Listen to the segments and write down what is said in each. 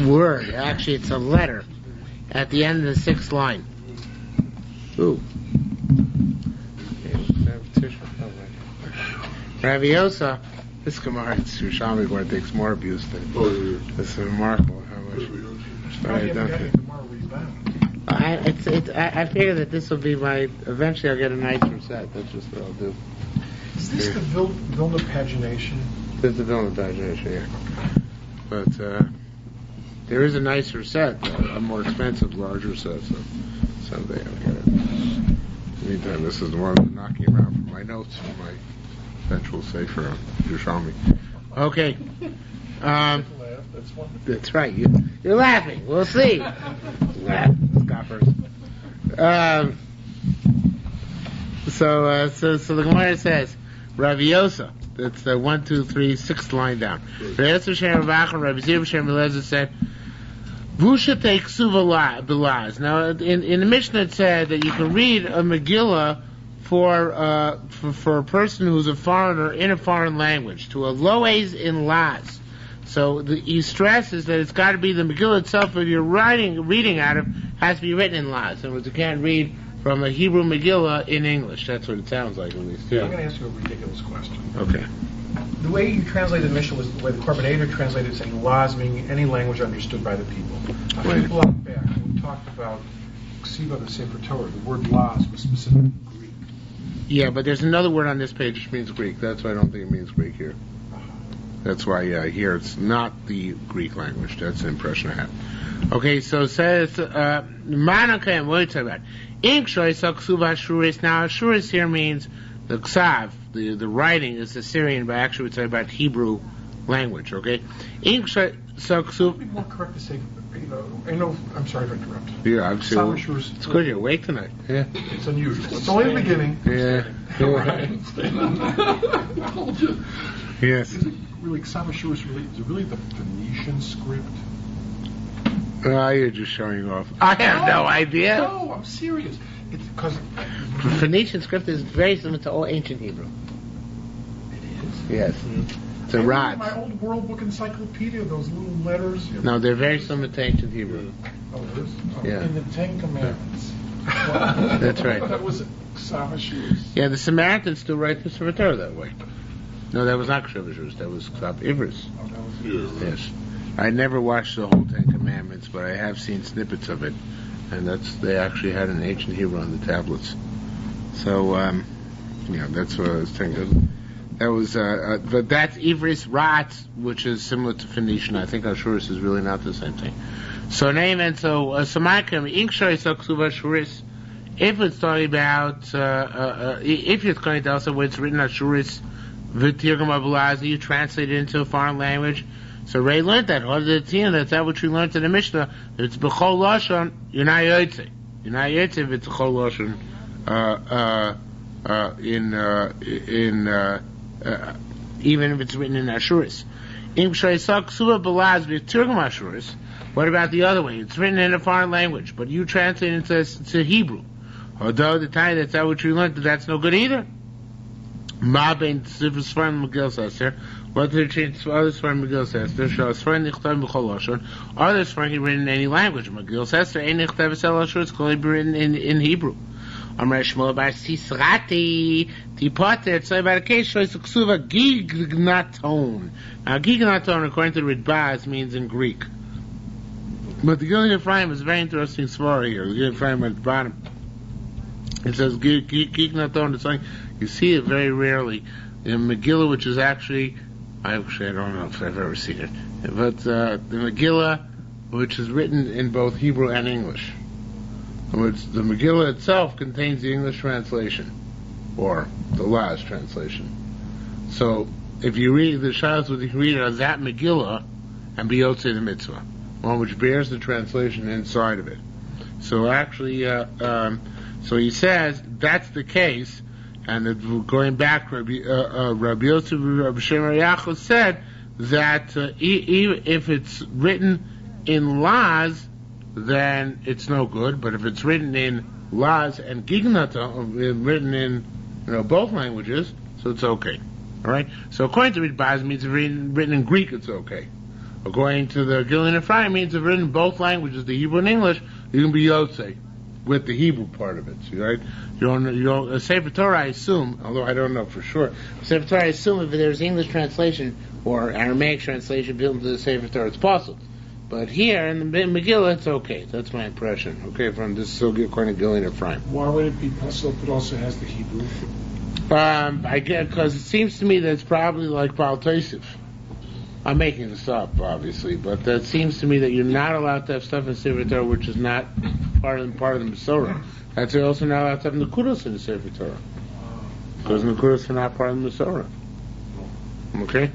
word. Actually, it's a letter at the end of the 6th line. Ooh. Rabbi Yosa, this Gemara, it's Yerushalmi where it takes more abuse than this is remarkable how much. I figure that this will be eventually I'll get a nicer set. That's just what I'll do. Is this the Vilna pagination? This is the Vilna pagination, yeah. But there is a nicer set, a more expensive, larger set, so someday I'll get it. In the meantime, this is the one I'm knocking around for my notes for my eventual Sefer on Yerushalmi. Okay. That's right. You're laughing. We'll see. Scoffers. So the Gemara says, Rabbi Yosa. That's the 1, 2, 3, 6th line down. Rabbi Yosa Shem Ravach and Rabbi Zir Shem Eliezer said, Vusha takes suva belaz. Now, in the Mishnah it said that you can read a Megillah for a person who's a foreigner in a foreign language, to a loes in laz. So he stresses that it's got to be the Megillah itself that you're reading out of has to be written in laz. In other words, you can't read from a Hebrew Megillah in English. That's what it sounds like when they say. I'm going to ask you a ridiculous question. Okay. The way you translated the Mishnah was the way the Korban translated it, saying laz, meaning any language understood by the people. A few blocks back, when we talked about Ksiva, the Sefer Torah, the word laz was specific in Greek. Yeah, but there's another word on this page which means Greek. That's why I don't think it means Greek here. That's why here it's not the Greek language. That's the impression I have. Okay, so it says, Manakayim, what are you talking about? Now, Ashuris here means the Ksav, the writing is Assyrian, but actually we're talking about Hebrew language, okay? Would it be more correct to say, I'm sorry to interrupt. Yeah, I'm sure. It's good you're awake tonight. Yeah. It's unusual. It's only the beginning. Yeah. I told you. Yes. Is it really, Ksav Ashuris is it really the Phoenician script? You're just showing off. I have no idea. No, I'm serious. It's because Phoenician script is very similar to all ancient Hebrew. It is? Yes. It's a rod. My old World Book Encyclopedia, those little letters. No, they're very similar to ancient Hebrew. Oh, it is? Oh. Yeah. In the Ten Commandments. That's right. That was Ksav Ashuris. Yeah, the Samaritans still write the Sefer Torah that way. No, that was not Ksav Ashuris. That was Ksav Ivris. Oh, that was Yes. I never watched the whole Ten Commandments, but I have seen snippets of it, and they actually had an ancient Hebrew on the tablets. So, that's what I was thinking. That was, but that's Ivris Rat, which is similar to Phoenician. I think Ashuris is really not the same thing. So, Samakim, Inkshoi Saksuva Ashuris, if it's talking about, if it's going to tell us where it's written Ashuris, V'tirgam Abulazi, you translate it into a foreign language. So Ray learned that. That's that which we learned in the Mishnah. It's b'chol lashon. You're not yotze. You're not yotze if it's b'chol lashon. Even if it's written in Ashuris. What about the other way? It's written in a foreign language, but you translate it into Hebrew. Although the time that's that which we learned, that's no good either. Ma bein Sifrim Megillah Sester. What did it change? Others from Megillah Sester. Sifrim Nichtav B'chol Lashon. Others from written in any language. Megillah Sester ain't Nichtav B'chol Lashon. It's going to be written in Hebrew. Amar Shmuel Bar Sisrati Tipater Tzai Bar Keish Shoyz Ksuva Gignaton. Now Gignaton, according to the Ritbaz, means in Greek. But the Gilad Ephraim is a very interesting story here. The Gilad Ephraim at the bottom. It says Gignaton. It's something you see it very rarely in Megillah, which is actually I don't know if I've ever seen it, but the Megillah, which is written in both Hebrew and English. Which the Megillah itself contains the English translation, or the Laz translation. So, if you read the Shas, you can read it as that Megillah and be Yotzei the Mitzvah, one which bears the translation inside of it. So actually, so he says that's the case, and going back, Rabbi Yosef Rabbi Shimon Yachos said that if it's written in Laz, then it's no good. But if it's written in Laz and Gignata, written in both languages, so it's okay. All right. So according to Ritbaz, it means written in Greek, it's okay. According to the Gillian Ephraim, means if written in both languages, the Hebrew and English, you can be Yotzei with the Hebrew part of it. See, right? You don't Sefer Torah, I assume, although I don't know for sure. Sefer Torah, I assume if there's English translation or Aramaic translation built into the Sefer Torah, it's possible. But here in the Megillah, it's okay. That's my impression. Okay, from this according to Gillian Ephraim. Why would it be possible if it also has the Hebrew? I guess because it seems to me that it's probably like Baal Tosef. I'm making this up, obviously, but that seems to me that you're not allowed to have stuff in Sefer Torah which is not part of the Masorah. That's you're also not allowed to have Nekudos in the Sefer Torah because Nekudos are not part of the Masorah. Okay,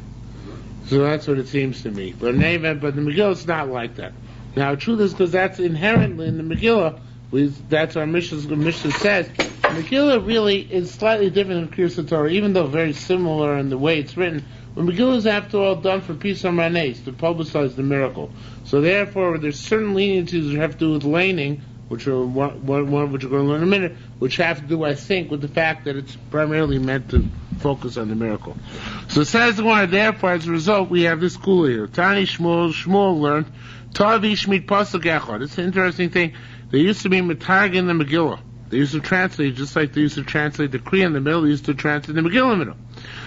so that's what it seems to me. But in any event, but the Megillah is not like that. Now, the truth is because that's inherently in the Megillah. That's our Mishnah says. Megillah really is slightly different than Kriyas Torah, even though very similar in the way it's written. But Megillah is after all done for Peace on Manes, to publicize the miracle. So therefore, there's certain leniencies that have to do with laning, which are one of which we're going to learn in a minute, which have to do, I think, with the fact that it's primarily meant to focus on the miracle. So it says the one, therefore, as a result, we have this kula here. Tani Shmuel learned, Tavi Shmit Pasuk Echad. It's an interesting thing. They used to be Matarg in the Megillah. They used to translate, just like they used to translate the Kriya in the middle, they used to translate the Megillah in the middle.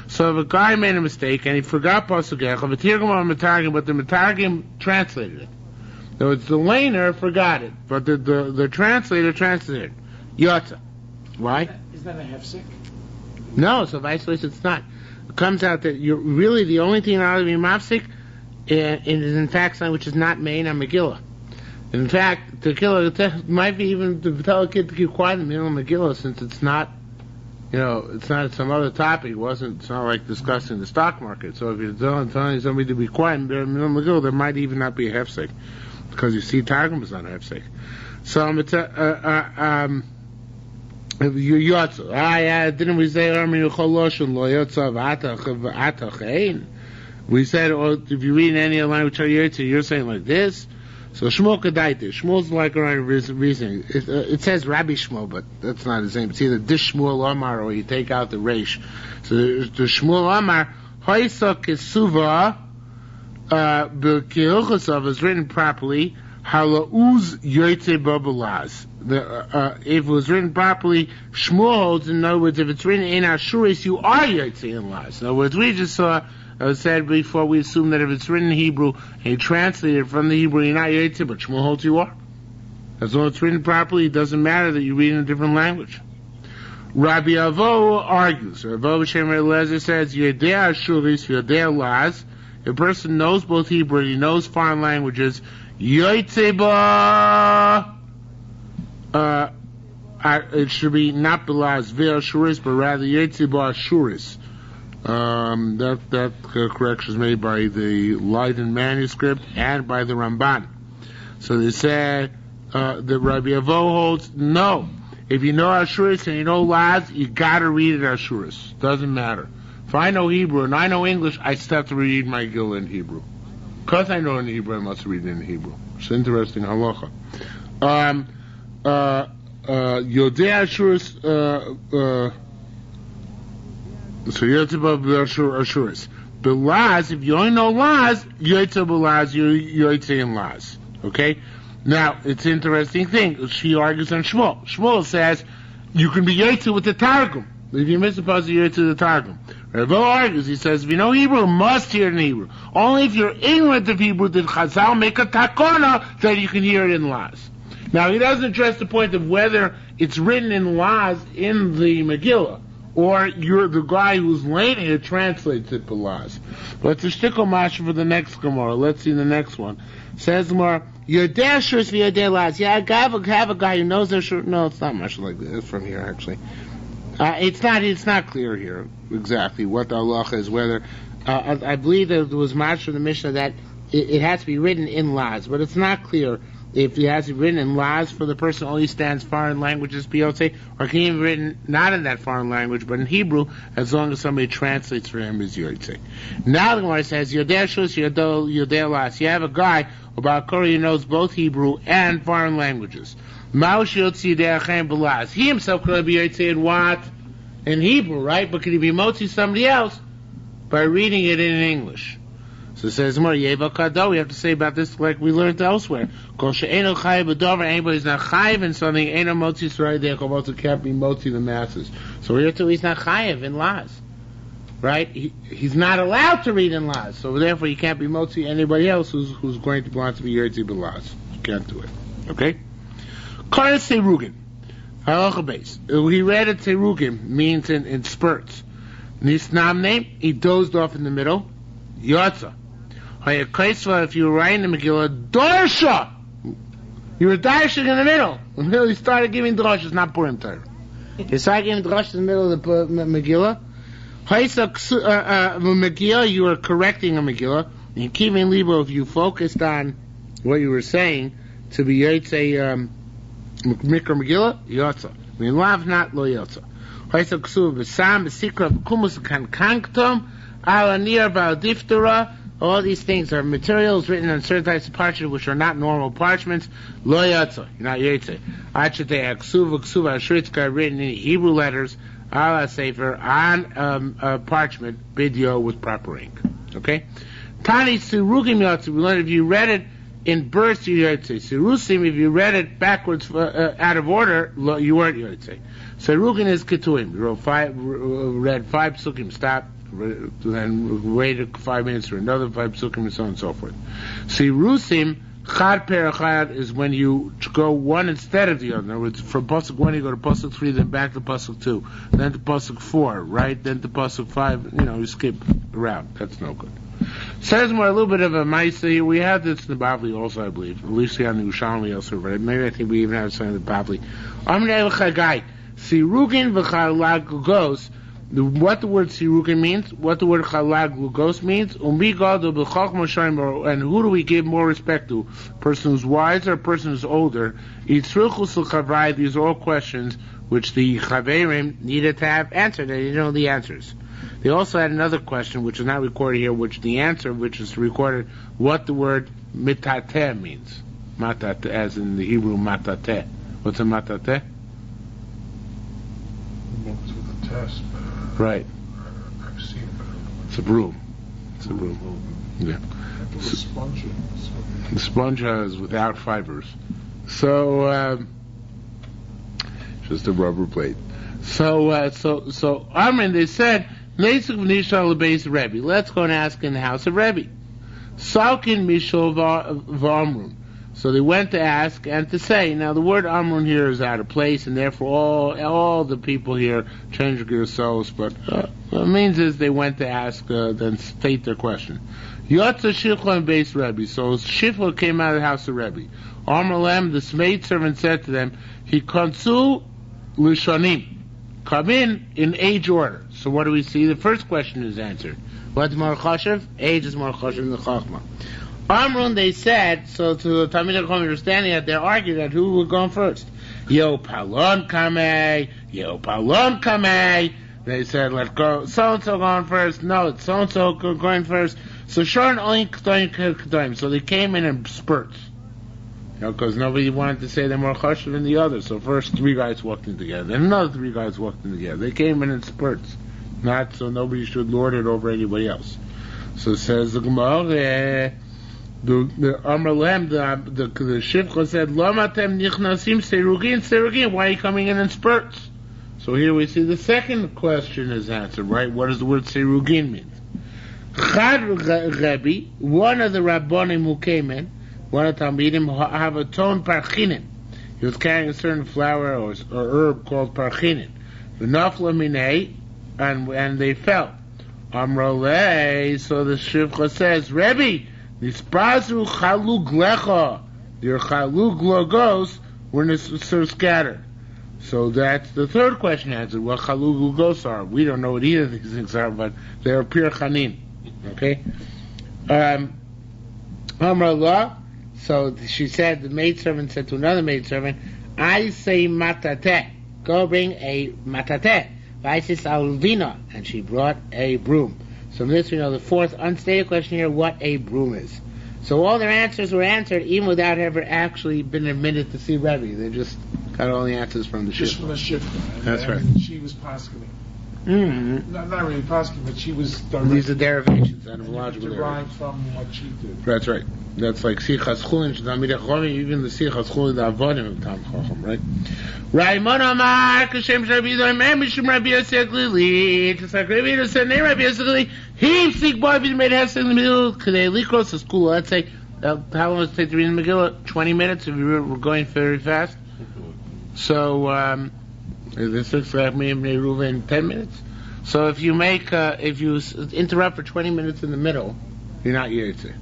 So if a guy made a mistake and he forgot Pasuk Echad, but the Matargim translated it. So it's the laner forgot it, but the translator translated it. Yotza. Why? Is that a hefsek? No, so vice versa it's not. It comes out that you're really the only thing allowed to be mafsik is in fact something which is not made on Megillah. In fact, to kill it might be even to tell a kid to keep quiet in the middle of Megillah, since it's not, it's not some other topic. It's not like discussing the stock market. So if you're telling somebody to be quiet in the middle of Megillah, there might even not be a hefsek, because you see Targum is not a hefsek. So it's didn't we say we said, if you read in any language you're saying like this. So Shmuel Kedaite. Shmuel's like a reasoning. It says Rabbi Shmuel, but that's not his name. It's either Dish Shmuel Amar or you take out the Reish. So the Shmuel Amar, Hoisa Kesuva, B'Kilchusav is written properly. Halauz Yoitze Babelaz. If it was written properly, Shmuel holds, in other words, if it's written in Ashuris, you are Yoitze in Laz. In other words, we just saw, said before, we assume that if it's written in Hebrew and you translate it from the Hebrew, you're not Yoitze, but Shmuel holds you are. As long as it's written properly, it doesn't matter that you read in a different language. Rabbi Avo argues. Rabbi B'Shem Eliezer says, Yedei Ashuris, Yedei Laz. If a person knows both Hebrew and he knows foreign languages, Yoitze ba, it should be not Belaz Ve'al Shuris, but rather Yoitze ba Shuris. That correction is made by the Leiden manuscript and by the Ramban. So they say that Rabbi Avo holds no. If you know Ashuris and you know Laz, you gotta read it Ashuris. Doesn't matter. If I know Hebrew and I know English, I still have to read my Gillah in Hebrew. Because I know in Hebrew, I must read it in Hebrew. It's interesting halacha. Yodei Ashuris, so Yotzei Ashuris. Belaz, if you only know Laz, Yotzei Belaz, Yotzei in Laz. Okay? Now, it's an interesting thing. She argues on Shmuel. Shmuel says, you can be Yotzei with the Targum. If you miss the puzzle, you're to the Targum. Ravo argues, he says, if you know Hebrew, must hear it in Hebrew. Only if you're ignorant of Hebrew did Chazal make a takona that you can hear it in Laz. Now, he doesn't address the point of whether it's written in Laz in the Megillah, or you're the guy who's laying it translates it to Laz. But it's a shtickle masha for the next Gemara. Let's see the next one. Says Gemara, Yodei Ashuris v'Yodei Laz. Yeah, have a guy who knows their shur. No, it's not much like this. It's from here, actually. It's not clear here exactly what the halacha is. Whether I believe that there was much from the Mishnah that it has to be written in Laz, but it's not clear if it has to be written in Laz for the person who only stands foreign languages Piyotze, or can it be written not in that foreign language but in Hebrew, as long as somebody translates for him as Yotze. Now the Gemara says Yodei Ashuris Yodei Laz. You have a guy about Korah who knows both Hebrew and foreign languages. He himself could be Yotzei in what? In Hebrew, right? But could he be Motzi somebody else by reading it in English? So it says more Yeva Kado. We have to say about this like we learned elsewhere. Kol she'eno chayiv b'dover. Anybody's not chayiv in something. Eno motzi s'rei dechol motzi can't be motzi the masses. So here too, he's not chayiv in laws, right? He's not allowed to read in laws. So therefore, he can't be motzi anybody else who's going to belong to be yotzi b'laws. You can't do it. Okay. Kar Serugin. Halacha base. He read it Serugin means in spurts. Nisnam name. He dozed off in the middle. Yotza. If you were writing the Megillah, Dorsha! You were darshing in the middle. In the middle, he started giving drashas, not Purim Torah. He started giving drashas in the middle of the Megillah. Megillah, you were correcting a Megillah. And keeping Libo, if you focused on what you were saying, to be Yotzei Mikra Megillah, Yotza. I mean, lav not lo Yotza. Haisa Ksuv Besam, Besikra, Bekumus, Kanktom, Alanir, Baldiftara. All these things are materials written on certain types of parchment which are not normal parchments. Lo Yotza, you're not Yotzei. Achete Aksuv, Ksuv, Ashritzka, written in Hebrew letters, Ala Sefer, on parchment, Bidyo with proper ink. Okay? Tani Sirugim Yotze, we learned if you read it in bursts, you Yotze. Sirusim, if you read it backwards, out of order, you weren't Yotze. Sirugim is Ketuim. You read 5 psukim, stopped, then waited 5 minutes for another 5 psukim, and so on and so forth. Sirusim, Chad Perachad is when you go one instead of the other. In other words, from Pasuk 1 you go to Pasuk 3, then back to Pasuk 2, then to Pasuk 4, right? Then to Pasuk 5, you skip around. That's no good. Says more a little bit of a Maisa. We have this in the Bavli also, I believe. At least on the Ushalmi also, right? Maybe I think we even have something in the Bavli. Amnei Chagai. Sirugin v'chalag glugos. What the word Sirugin means, what the word chalag glugos means, and who do we give more respect to? Person who's wise or person who's older? These are all questions which the Chaverim needed to have answered. They didn't know the answers. They also had another question, which is not recorded here, which the answer, which is recorded, what the word mitateh means. Matateh, as in the Hebrew matateh. What's a matateh? With a test, right. I've seen it. It's a broom. It's a broom. Yeah. It's a sponge. The sponge is without fibers. So, just a rubber plate. So Amrin, they said, let's go and ask in the house of Rebbe. Salkin Mishal V'Amrun. So they went to ask and to say. Now the word Amrun here is out of place, and therefore all the people here changed themselves. But what it means is they went to ask, then state their question. Yotza Shifla and Beis Rebbe. So Shifla came out of the house of Rebbe. Amr Lem, the maid servant, said to them, Hikonsu Lishanim. Come in age order. So what do we see? The first question is answered. What's more chashav? Age is more chashav than the chachma. Amrun, they said, so to the Talmid HaChacham understanding that they argued that who would go first. Yo palon kamei, yo palon kamei. They said, let go, so-and-so going first. No, it's so-and-so going first. So Sharon only Kedoim. So they came in spurts. Because nobody wanted to say they're more chashav than the other. So first 3 guys walked in together, then another 3 guys walked in together. They came in spurts. Not so nobody should lord it over anybody else. So says the Gemara, the Amr Lehem, the Shifcha said, Lamatem nichnasim serugin, why are you coming in spurts? So here we see the second question is answered, right? What does the word serugin mean? Chad Rebbe, one of the Rabbonim who came in, one of the Talmidim, have a ton parchinin. He was carrying a certain flower or herb called parchinin. V'nafla minei, and they fell. Amrolei, so the Shifcha says, Rebbe, nispazu chalug lecha, your chalug logos were so scattered. So that's the third question answered, what chalug logos are. We don't know what either of these things are, but they are pure chanin. Okay? Amrullah, so she said, the maidservant said to another maidservant, I say matateh, go bring a matateh. Vaisis alvina, and she brought a broom. So from this we know the fourth unstated question here, what a broom is. So all their answers were answered even without ever actually been admitted to see Rebbe. They just got all the answers from the Shifra. Just from the Shifra. That's right. She was possibly. Mm-hmm. Not really Poskim, but she was These are derivations, etymological derived derivations. from what she did. That's right. That's like Sichas Chulin, Shnamid Chacham, even the Sichas Chulin, the Avodim of Tam Chacham, right? Raimon Amar, Kashem Shabbi Doimer, Mishum Rabbi Yosef Lili, just like Rabbi Yosef, Rabbi Yosef Lili, he Sik Boy, be made Hesed in the middle, Kadei Likros, the school, let's say, how long does it take to read the Megillah? 20 minutes, if we're going very fast. So, this looks like me and Reuven 10 minutes. So if you interrupt for 20 minutes in the middle, you're not Yotze.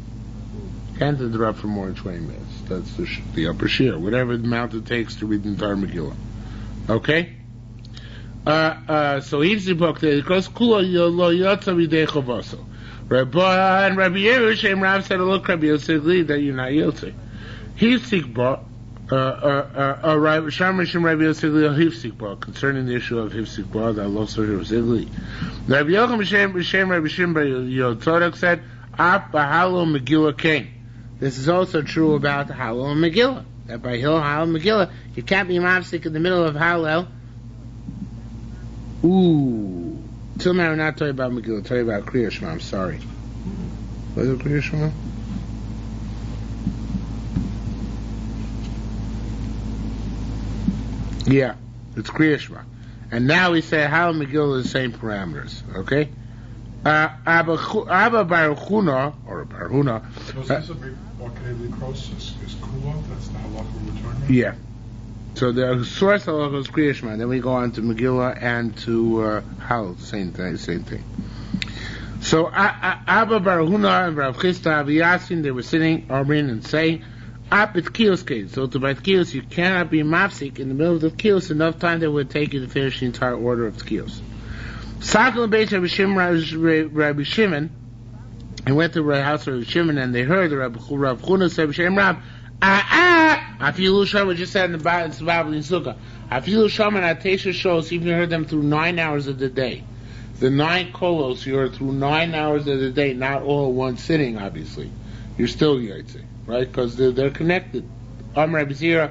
Can't interrupt for more than 20 minutes. That's the upper shear, whatever amount it takes to read the entire Megillah. Okay? So he's the book there. Because Kula Lo Yotza Videi Chovaso. Rabbi and Rabbi Yerush, Rav said, look, Rabbi Yosef, that you're not Yotze. He's Sikba. Concerning the issue of Hifsikba, that Allah was Igli. Rabbi Yocham B'Shem Rabbi Shimon Yotzorek said, Ap B'Halal Megillah Kain. This is also true about Hallel and Megillah. That by Hallel and Megillah, you can't be mafsik in the middle of Hallel. Ooh. Till now we're not talking about Megillah, we're talking about Kriya Shema, I'm sorry. Was it Kriya Shema? Yeah, it's Kriya Shema. And now we say how Megillah is the same parameters, okay? Abba Baruch Huna, or Barhuna. So is this a big Bakadei Likros is Kula? That's the halacha we're talking about? Yeah. So the source halacha is Kriya Shema. Then we go on to Megillah and to Hallel, same thing. So Abba Baruch Huna and Rav Chisda Aviyasin, they were sitting, Armin, and saying, Up at Kios. So to buy Kios, you cannot be mafsik in the middle of the Kios enough time that it would take you to finish the entire order of the Kios. Sakal Beit Rabbi Shimon, and went to the house of Rabbi Shimon, and they heard the Rav Chuna said, Shem Rab, Afilu Shama just said in the Bible in Sukkah, Afilu Shama and Atesha shows, even heard them through 9 hours of the day. The 9 kolos, you heard through 9 hours of the day, not all one sitting, obviously. You're still Yaitse. Right, because they're connected. Rabbi Zira,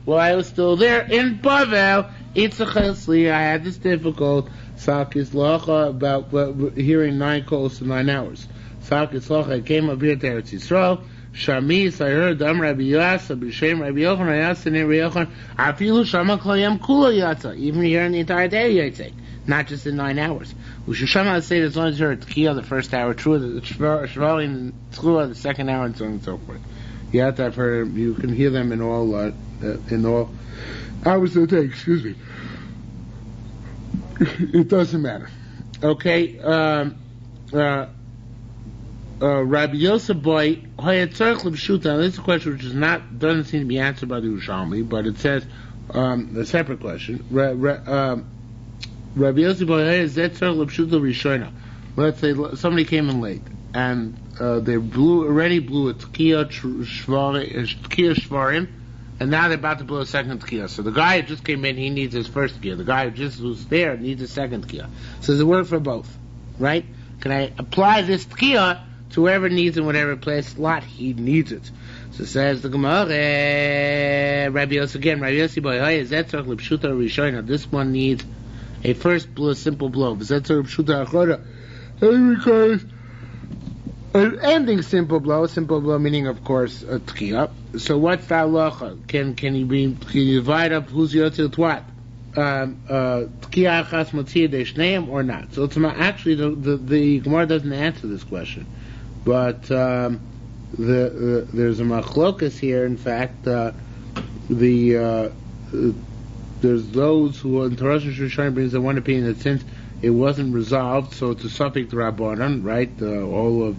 well, I was still there in Bavel. I had this difficult Sakis Lacha about hearing 9 calls to 9 hours. Sakis Lacha, I came up here to Eretz Yisrael. Shamis, I heard Rabbi Yasa, B'Shem Rabbi Yochanan, Yasa, Rabbi Yochanan. Afilu Shama Koyam Kula Yatsa. Even here in the entire day, Yaitse. Not just in 9 hours. We should somehow say that as long as you're at Tkiya the first hour, true, the Shvali and Tzchua the second hour, and so on and so forth. You have to have heard, you can hear them in all hours of the day, excuse me. It doesn't matter. Okay, Rabbi Yosef Boy, this is a question which doesn't seem to be answered by the Yerushalmi, but it says, a separate question. Rabbi Yosef let's say somebody came in late and they already blew a Tkiya Shvarim, and now they're about to blow a second Tkiya. So the guy who just came in, he needs his first Tkiya. The guy who just was there needs a second Tkiya. So there's a word for both, right? Can I apply this Tkiya to whoever needs in whatever place slot he needs it? So says the Gemara, Rabbi Yosef again, Rabbi Yosef this one needs a first blow, simple blow. It requires an ending simple blow meaning, of course, a tkiya. So what's the halacha? Can you divide up who's yotzei to what? Tkiya achas motzia deishneim or not? So it's actually the Gemara doesn't answer this question, but there's a machlokas here. In fact, there's those who in Torah Shushan brings the one opinion that since it wasn't resolved, so it's a suffix Rabbanan, right? All of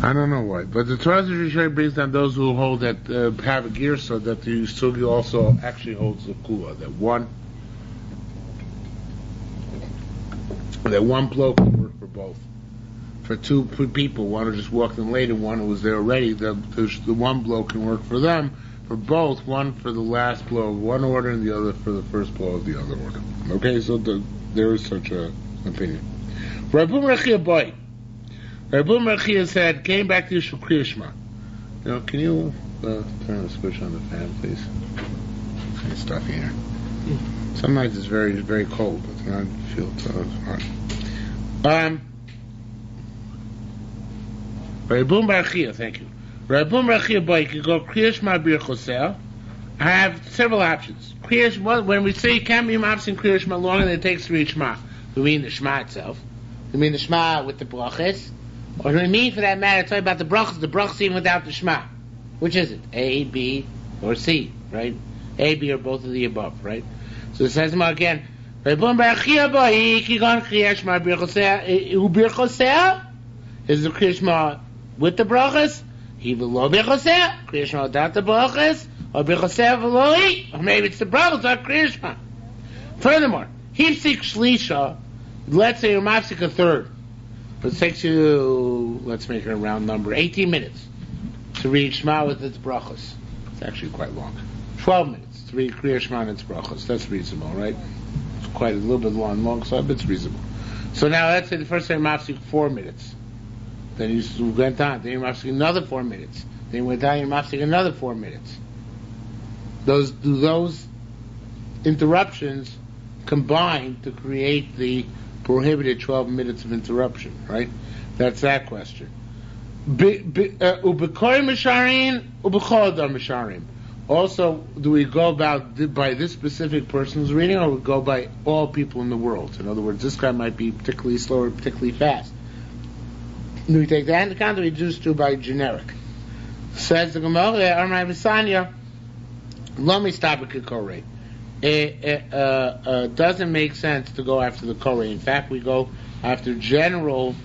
I don't know why, but the Torah Shushan brings down those who hold that have a gear, so that the Sugi also actually holds the Kula, that one blow can work for both. For two people, one who just walked in late and one who was there already, the one blow can work for them. For both, one for the last blow of one order and the other for the first blow of the other order. Okay, so there is such an opinion. Rabbi Mechia said, came back to Kriya Shema. Can you turn the switch on the fan, please. It's stuffy here. Some nights it's very, very cold, but tonight I feel it's hot. Rabun Barachia, thank you. Rabun Barachia, boy, you can go Kriya Shema Bir Chosel. I have several options. Kriya Shema, when we say you can't be mafsin Kriya Shema longer than it takes to read Shema, do we mean the Shema itself? Do we mean the Shema with the brachas? Or do we mean, for that matter, talk about the brachas even without the Shema? Which is it? A, B, or C, right? A, B, or both of the above, right? So it says again, Rabun Barachia, boy, you can go Kriya Shema Bir Chosel. Who Bir Chosel? Is the Kriya Shema with the brachas? He will lo Bir Chosel. Kriya Shema without the brachas. Or Bir Chosel v'loi. Or maybe it's the brachas or Kriya Shema. Furthermore, Hifsik Shlisha, let's say you're mafsik a third. It takes you, let's make it a round number, 18 minutes to read Shema with its brachas. It's actually quite long. 12 minutes to read Kriya Shema and its brachas. That's reasonable, right? It's quite a little bit long, so it's reasonable. So now let's say the first time mafsik 4 minutes. Then you went on. Then you mafsik another 4 minutes. Then you went on, you mafsik another 4 minutes. Those interruptions combine to create the prohibited 12 minutes of interruption, right? That's that question. Also, do we go about by this specific person's reading, or we go by all people in the world? In other words, this guy might be particularly slow or particularly fast. Do we take that into account, or we just do by generic? Says the Gemara, Amar Visanya, let me stop at Korei. It doesn't make sense to go after the Korei. In fact, we go after general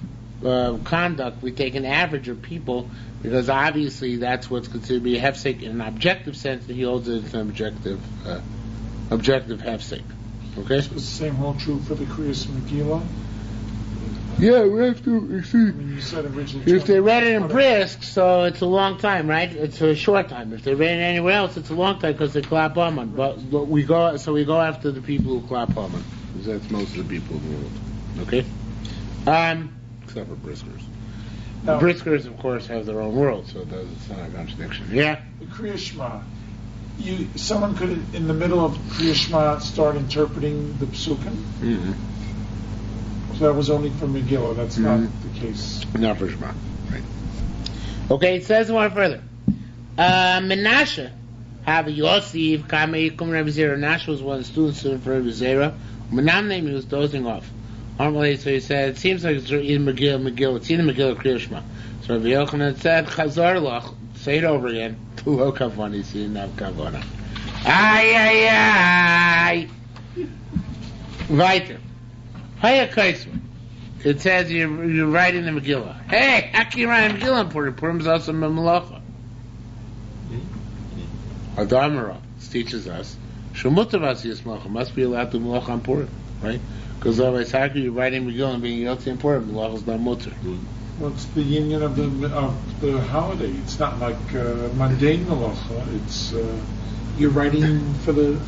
conduct. We take an average of people, because obviously that's what's considered to be a hefsek in an objective sense, that he holds it as an objective hefsek. Okay? Is the same hold true for the Kriyas Megillah? Yeah, we have to, you see. I mean, you said originally... If they read it in Brisk, so it's a long time, right? It's a short time. If they read it anywhere else, it's a long time because they clap Haman. But we go after the people who clap Haman, because that's most of the people in the world. Okay? Except for Briskers. Now, The Briskers, of course, have their own world, so it's not a contradiction. Yeah? the Kriya Shema, someone could, in the middle of Kriya Shema, start interpreting the psukim? Mm-hmm. So that was only for Megillah, that's not the case. Not for Shema. Right. Okay, it says more further. Menashe, have Yosef, Kama Yikum Rebbe Zera. Menashe was one of the students of Rebbe Zera. Menam name, he was dozing off. Normally, so he said, it seems like it's in Megillah. It's in the Megillah Kriya Shema. So Rabbi Yochanan said, Chazar lach, say it over again. Lo kavani, see, not kavana. Ay. Weiter. Haya Kaisma. It says you're writing the Megillah. Hey, how can you write a Megillah in Purim? Purim is also a Melacha. Adamara teaches us, Shemutavas Yismacha must be allowed to Melacha on Purim, right? Because otherwise, how can you write in Megillah and being Yotzi in Purim? Melacha is not mutter. What's the union of the holiday? It's not like mundane Melacha, it's... You're writing for the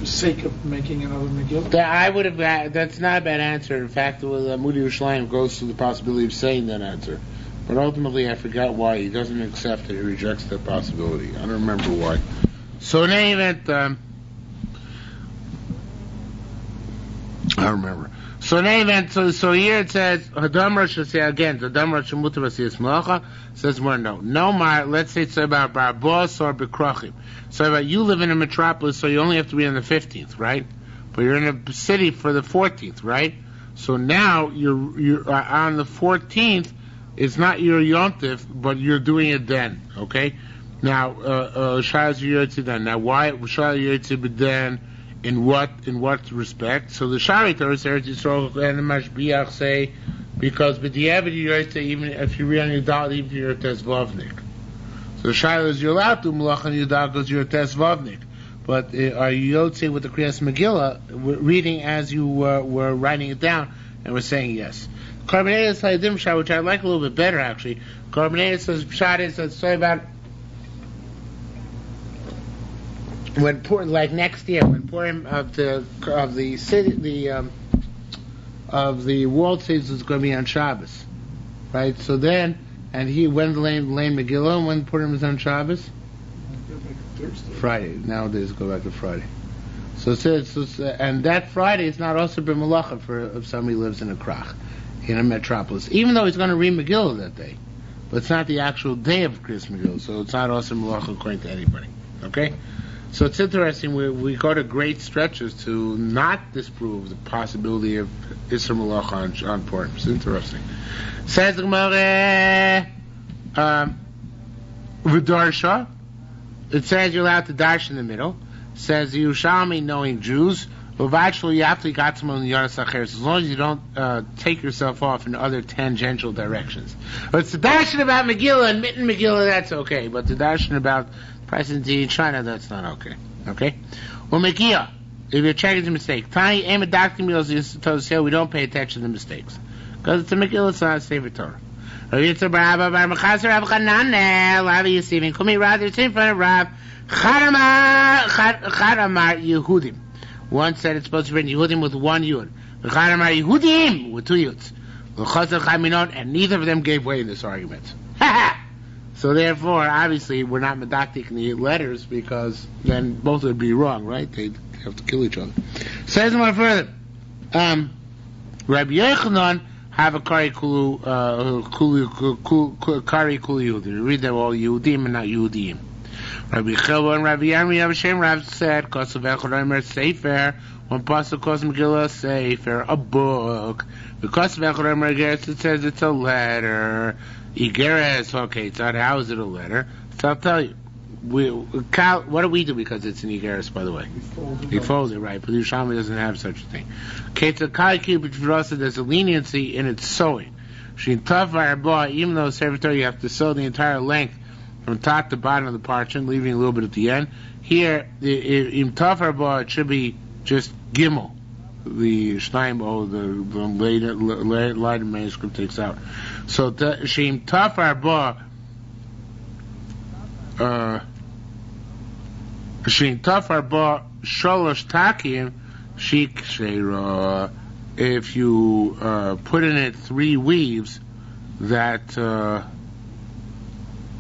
sake of making another Megillah? That's not a bad answer. In fact, Moody Yerushalayim goes to the possibility of saying that answer. But ultimately, I forgot why. He doesn't accept it. He rejects that possibility. I don't remember why. So in any event, I don't remember. So in any event, so here it says, Hadamra should say again, Hadamra Shemuta Vasiyas Malacha, says more no. No, let's say it's about Barbos or Bekrachim. So about you live in a metropolis, so you only have to be on the 15th, right? But you're in a city for the 14th, right? So now you're on the 14th, it's not your yontif, but you're doing it then, okay? Now, Shaz Yotzi then. Now, why Shaz Yotzi then? In what respect? So the Shari Torah says Yisrael and the Mashbiach say because b'diavad Yotzi even if you read on your dal even if you're a tesvavnik. So the Shari is you're allowed to malach on your dal because you're a tesvavnik. But are you Yotzi with the Kriyas Megillah reading as you were writing it down and we're saying yes. Carbonated Sayadim Shah, which I like a little bit better actually. Carbonated says Shari says say about when Purim, like next year, when Purim of the city of the world season is going to be on Shabbos, right? So then, and when the Lane Megillah, when Purim is on Shabbos, Thursday. Friday. Nowadays, go back to Friday. So it says, and that Friday is not also b'malacha for if somebody lives in a krach, in a metropolis. Even though he's going to read Megillah that day, but it's not the actual day of Chris Megillah, so it's not also malacha according to anybody. Okay. So it's interesting. We go to great stretches to not disprove the possibility of Isra Malacha on Purim. It's interesting. Says the Gemara, V'darsha. It says you're allowed to dash in the middle. It says Yerushalmi, knowing Jews. Actually, you have to got some on the as long as you don't take yourself off in other tangential directions. But it's the dashing about Megillah and mitten Megillah, that's okay. But the dashing about Presidency in China, that's not okay. Okay? Well, Megillah, if you're checking the mistake, Tani, aim at Dr. Mills used to say we don't pay attention to mistakes. Because it's a Megillah, it's not a Sefer Torah. Rav Yitzhak bar Abba bar Mechaser Rav Chananel, Rav Yisivin, Kumi rather, it's in front of Rav Charamar Yehudim. One said it's supposed to be Yehudim with one Yud. Charamar Yehudim with two Yuds. And neither of them gave way in this argument. So therefore, obviously, we're not medactic in the letters because then both would be wrong, right? They'd have to kill each other. Says more further. Rabbi Yochanan have a kari kulu Yehudim. You read them all Yehudim and not Yehudim. Rabbi Chilva and Rabbi Yirmi have a shame. Rav said, "Kosav Echad Sefer." One pasuk calls Megillah Sefer, a book. Because of Echad Igeres, it says it's a letter. Igeres, okay, it's not how is it a letter? So I'll tell you. What do we do because it's an Igeres, by the way? We fold it, right? But Yerushalmi doesn't have such a thing. There's a leniency in its sewing. Even though Sefer Torah you have to sew the entire length from top to bottom of the parchment, leaving a little bit at the end. Here, in Tafar Ba, it should be just Gimel. The Shnaim, the later manuscript takes out. So, Shim Tafar Ba, Shim Tafar Ba, Sholosh Takim, Shik Sheira. If you put in it 3 weaves, that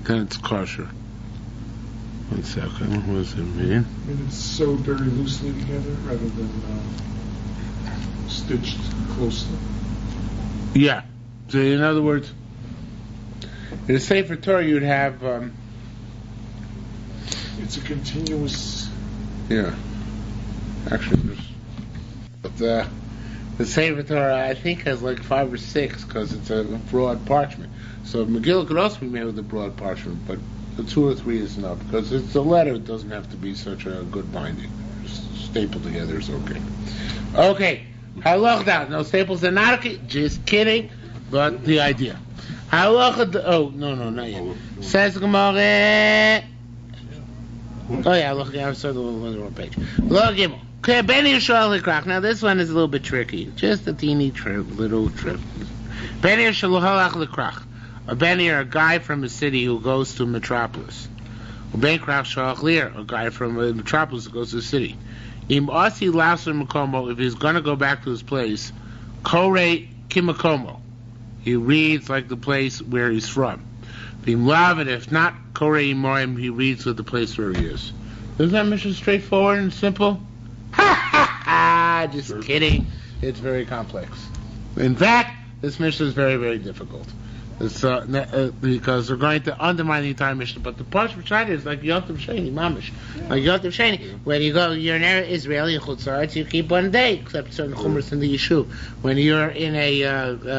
then it's kosher. 1 second, what does it mean? I mean, it's sewed very loosely together rather than stitched closely. Yeah. So in other words, in a Sefer Torah you'd have... it's a continuous... Yeah. Actually, the Sefer Torah I think has like 5 or 6 because it's a broad parchment. So Megillah could also be made with a broad parchment, but the 2 or 3 is enough because it's a letter. It doesn't have to be such a good binding. Just stapled together is okay. Okay, halacha. No staples are not okay. Just kidding, but the idea. Halacha. Oh no, not yet. Says Gemara. Oh yeah, look. I'm sorry, the wrong page. Look, Gimel. Okay, Ben Yishal Lekrach. Now this one is a little bit tricky. Just a teeny little trip. Ben Yishal Lekrach. A Beni, a guy from a city who goes to a metropolis. A guy from a metropolis who goes to a city. If he's going to go back to his place, Kore Kimakomo. He reads like the place where he's from. If not Kore Imorim, he reads with the place where he is. Isn't that mission straightforward and simple? Just kidding. It's very complex. In fact, this mission is very, very difficult. It's, because we're going to undermine the entire mission. But the part of China is like Yotav Sheni, Mamish. Like Yotav Sheni. When you go, you're in Israeli Chutzaretz, you keep 1 day, except certain chumras in the Yishuv. When you're in a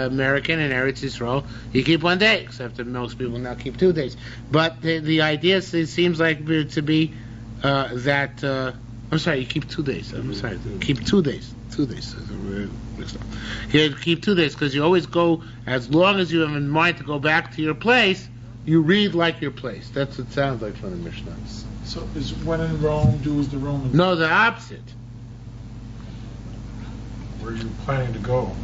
American in Eretz Yisrael, you keep 1 day, except that most people now keep 2 days. But the idea seems like to be that. I'm sorry, you keep 2 days. I'm sorry, keep 2 days. 2 days. You keep 2 days because you always go, as long as you have in mind to go back to your place, you read like your place. That's what it sounds like from the Mishnah. So is when in Rome, do as the Romans? No, the opposite. Where are you planning to go?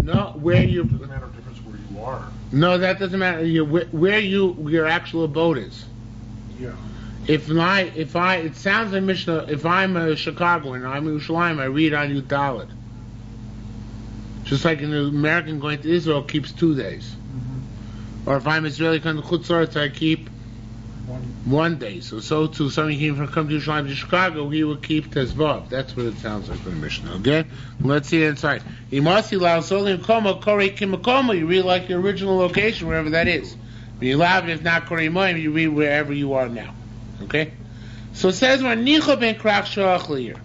No, where you... It doesn't matter the difference where you are. No, that doesn't matter. Where your actual abode is. Yeah. It sounds like Mishnah, if I'm a Chicagoan, I'm in Yerushalayim, I read on Yudalit. Just like an American going to Israel keeps 2 days. Mm-hmm. Or if I'm Israeli going to Chutzaretz, I keep One day. So too, somebody came from come to Yerushalayim to Chicago, he would keep Tezvav. That's what it sounds like for the Mishnah. Okay? Let's see inside. Imasi lao solim koma kore kimakoma. You read like the original location, wherever that is. You love if not kore moim, you read wherever you are now. Okay? So it says when Nicha ben Krach Shoach Leir.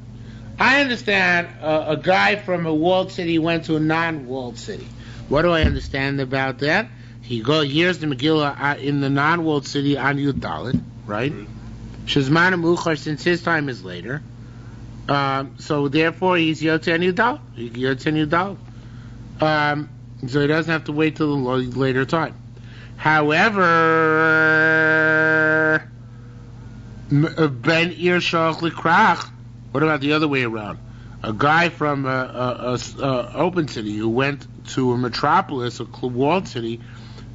I understand a guy from a walled city went to a non-walled city. What do I understand about that? He hears the Megillah in the non-walled city on Yud Dalet, right? Shezman Muchar, since his time is later. So therefore he's Yotze on Yud Dalet. Yotze on Yud Dalet. So he doesn't have to wait till the later time. However, Ben Ir Shoach L'Krach. What about the other way around? A guy from a open city who went to a metropolis, a walled city,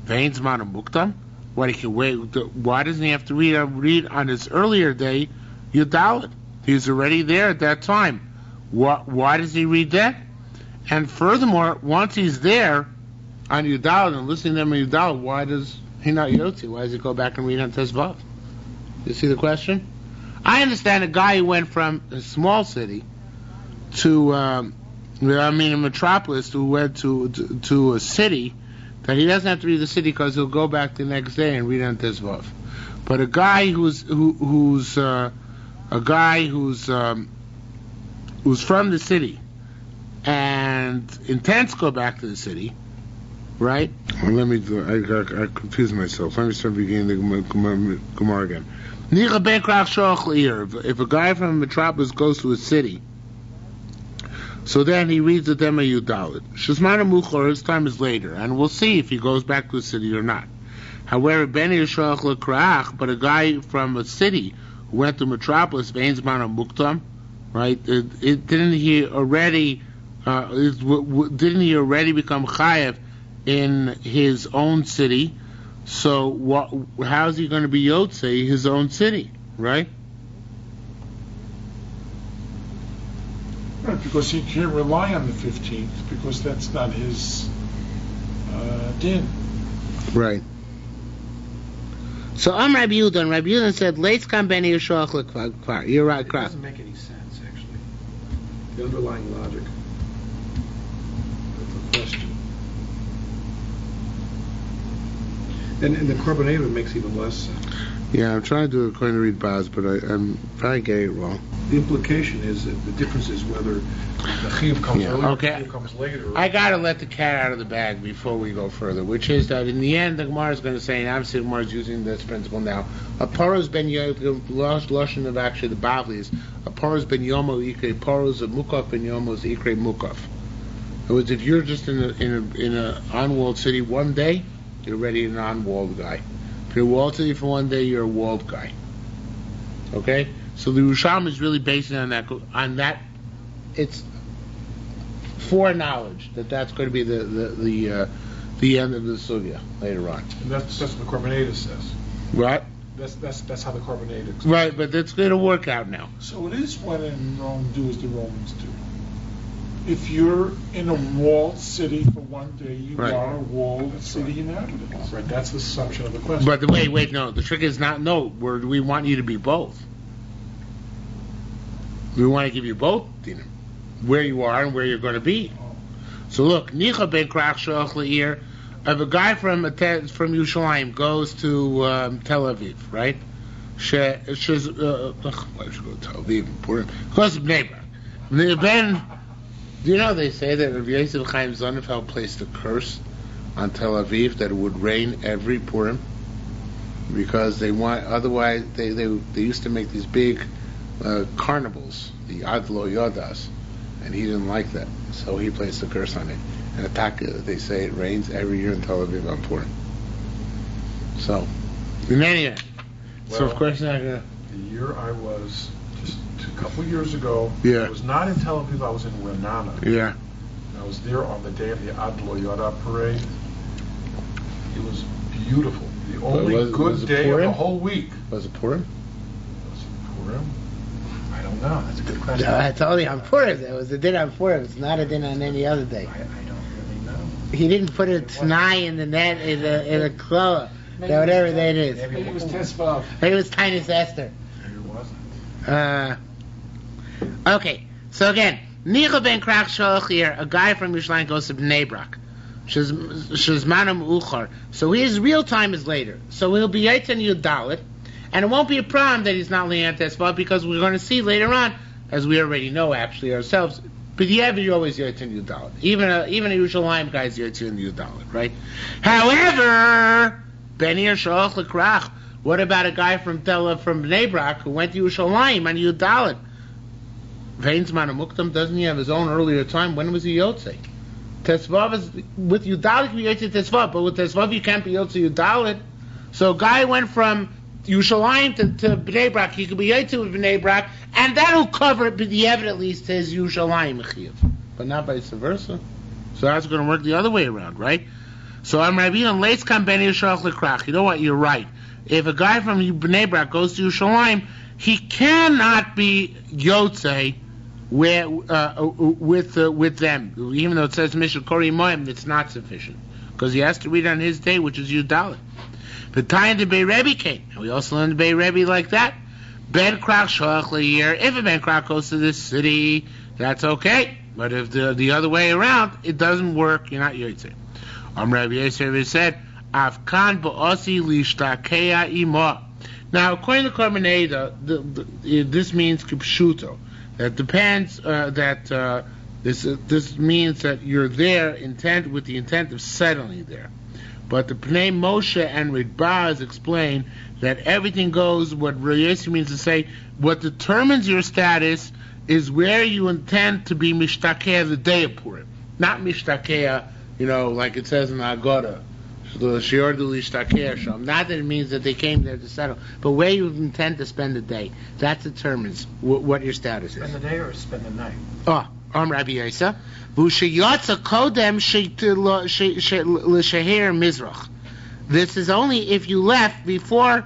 Veins Mana Muktam. What he can wait? Why doesn't he have to read on his earlier day Yud Dalet? He's already there at that time. Why does he read that? And furthermore, once he's there on Yud Dalet and listening to them on Yud Dalet, why does he not Yotzi? Why does he go back and read on Tezvav? You see the question? I understand a guy who went from a small city to, a metropolis, who went to a city, that he doesn't have to read the city because he'll go back the next day and read on Tezvav. But a guy who's from the city and intends to go back to the city, right? Well, I confused myself. Let me start beginning the Gemara again. If a guy from a metropolis goes to a city, so then he reads the Dema Yud Dalet. Shezman Muchar, his time is later, and we'll see if he goes back to the city or not. However, Ben Yishoach L'Krach, but a guy from a city who went to metropolis, Veins Mana Muktam, right? Didn't he already become chayev in his own city? So how's he going to be Yotzei his own city, right? Right, because he can't rely on the 15th, because that's not his din. Right. So Rabbi Yehuda said, "Leitz kam ben Yishoach L'Kvar." You're right, It doesn't make any sense, actually. The underlying logic of the question. And the Korban makes even less sense. Yeah, I'm trying to do it according to read Baz, but I'm probably getting it wrong. The implication is that the difference is whether the chiyuv comes earlier or the chiyuv comes later. I gotta let the cat out of the bag before we go further, which is that in the end the Gemara is going to say, and obviously the Gemara is using this principle now, a paros ben lashon of actually the Bavli is a paros ben yomo ikre paros of mukaf ben yomo is ikre mukaf. In other words, if you're just in a unwalled city one day, you're already an unwalled guy. If you're a walled city for one day, you're a walled guy. Okay? So the Yerushalmi is really based on that. It's foreknowledge that that's going to be the end of the sugya later on. And that's what the Korban says. Right? That's how the Korban explains. Right, but that's going to work out now. So it is when in Rome do as the Romans do. If you're in a walled city for one day, you are a walled city inhabitant. Right, that's the assumption of the question. But wait, no. The trick is not we want you to be both. We want to give you both, where you are and where you're going to be. So look, Nicha ben Krach Shoach Leir, if a guy from Yerushalayim goes to Tel Aviv, right? Why should go to Tel Aviv? Goes to Bnei Brak. Then, do you know they say that Rav Yosef Chaim Sonnenfeld placed a curse on Tel Aviv that it would rain every Purim because otherwise they used to make these big carnivals, the Ad Lo Yodas, and he didn't like that, so he placed a curse on it. And they say it rains every year in Tel Aviv on Purim. So, in any event, so of course not gonna. The year I was just a couple years ago, Yeah. I was not in Tel Aviv. I was in Renana. Yeah. I was there on the day of the Ad Lo Yoda parade. It was beautiful. The only was good it day Purim? of the whole week. Was it Purim? Was it Purim? I don't know. That's a good question. I told you on Purim. It was a din on Purim. It's not a din on any other day. I don't really know. He didn't put a t'nai in the net in a kloa. whatever that is. Maybe Maybe it was Tesvav. Maybe it was Tinus Esther. Maybe it wasn't. Okay, so again, Nicha ben Krach Shalach here, a guy from Yerushalayim goes to Bnei Brak. Shazmanam Uchar. So his real time is later. So he'll be Yitzan Yudalit, and it won't be a problem that he's not Le'an Tesvav, because we're going to see later on, as we already know actually ourselves, but you're always Yitzan Yudalit. Even a Yerushalayim guy is Yitzan Yudalit, right? However, Ben Yer Shalach L'Krach, what about a guy from Bnei Brak who went to Yerushalayim and Yudalit? Veinsman Muktam, doesn't he have his own earlier time? When was he Yotzei? Tesvav is with Yudalit you Yotzei Tesvav, but with Tesvav you can't be Yotzei Yudalit. So a guy went from Yerushalayim to Bnei Brak, he could be Yotzei with Bnei Brak, and that'll cover it, but the evidence at least his Yerushalayim Mechiv, but not vice versa. So that's going to work the other way around, right? So I'm Rabbeinu Leitz Kam Ben Yishalach L'Krach. You know what? You're right. If a guy from Bnei Brak goes to Yerushalayim, he cannot be Yotzei with them, even though it says Mishal Kori Moim, it's not sufficient because he has to read on his day, which is Yudalit. But tying the Bei Rebbe came, and we also learned the Bei Rebbe like that. Ben Krach Shalach L'Yir. If a Ben Krach goes to this city, that's okay. But if the other way around, it doesn't work. You're not Yotzei. Rabbi Yosef said, Avkan ba'osi lishtakea ima. Now, according to Karmaneda, this means kipshuto. That depends. This means that you're there with the intent of settling there. But the Pnei Moshe and Ridbaz explain that everything goes. What Rabbi Yosef means to say, what determines your status is where you intend to be mishtakea the day of Purim, not mishtakea. Like it says in the Haggadah, not that it means that they came there to settle, but where you intend to spend the day. That determines what your status is. Spend the day or spend the night? Rabbi Yosef. V'sheyatza kodem l'sheher mizrach. This is only if you left before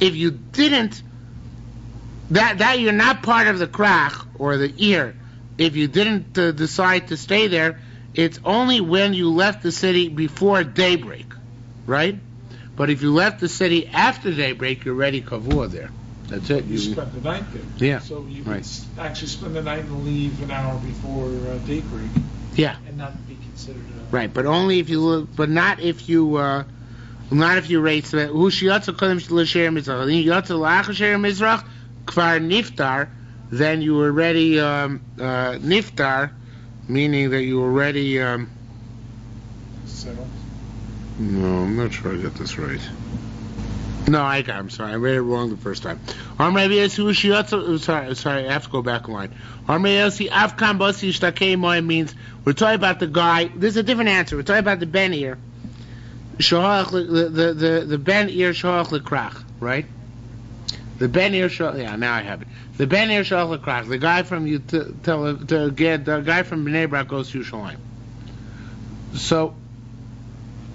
if you didn't. That you're not part of the krach or the ear. If you didn't decide to stay there, it's only when you left the city before daybreak, right? But if you left the city after daybreak, you're already kavua there. That's it. You spend the night there. Yeah. So you right. could actually spend the night and leave an hour before daybreak. Yeah. And not be considered. Right, but only if you. But not if you. Not if you race. Who shiyatza kodem l'sheher mizrach. Yatza la'achasher mizrach. Kvar niftar, then you were already niftar, meaning that you were already Settled. No, I'm not sure I got this right. No, I'm sorry, I read it wrong the first time. Sorry, I have to go back a line. Means we're talking about the guy. This is a different answer. We're talking about the Ben Ear, the Ben Ear Shoach L'Krach, right? The Ben Ear Shoach, now I have it. The Ben Ear Shoach L'Krach, the guy from the guy from Bnei Brak goes to Yerushalayim. So,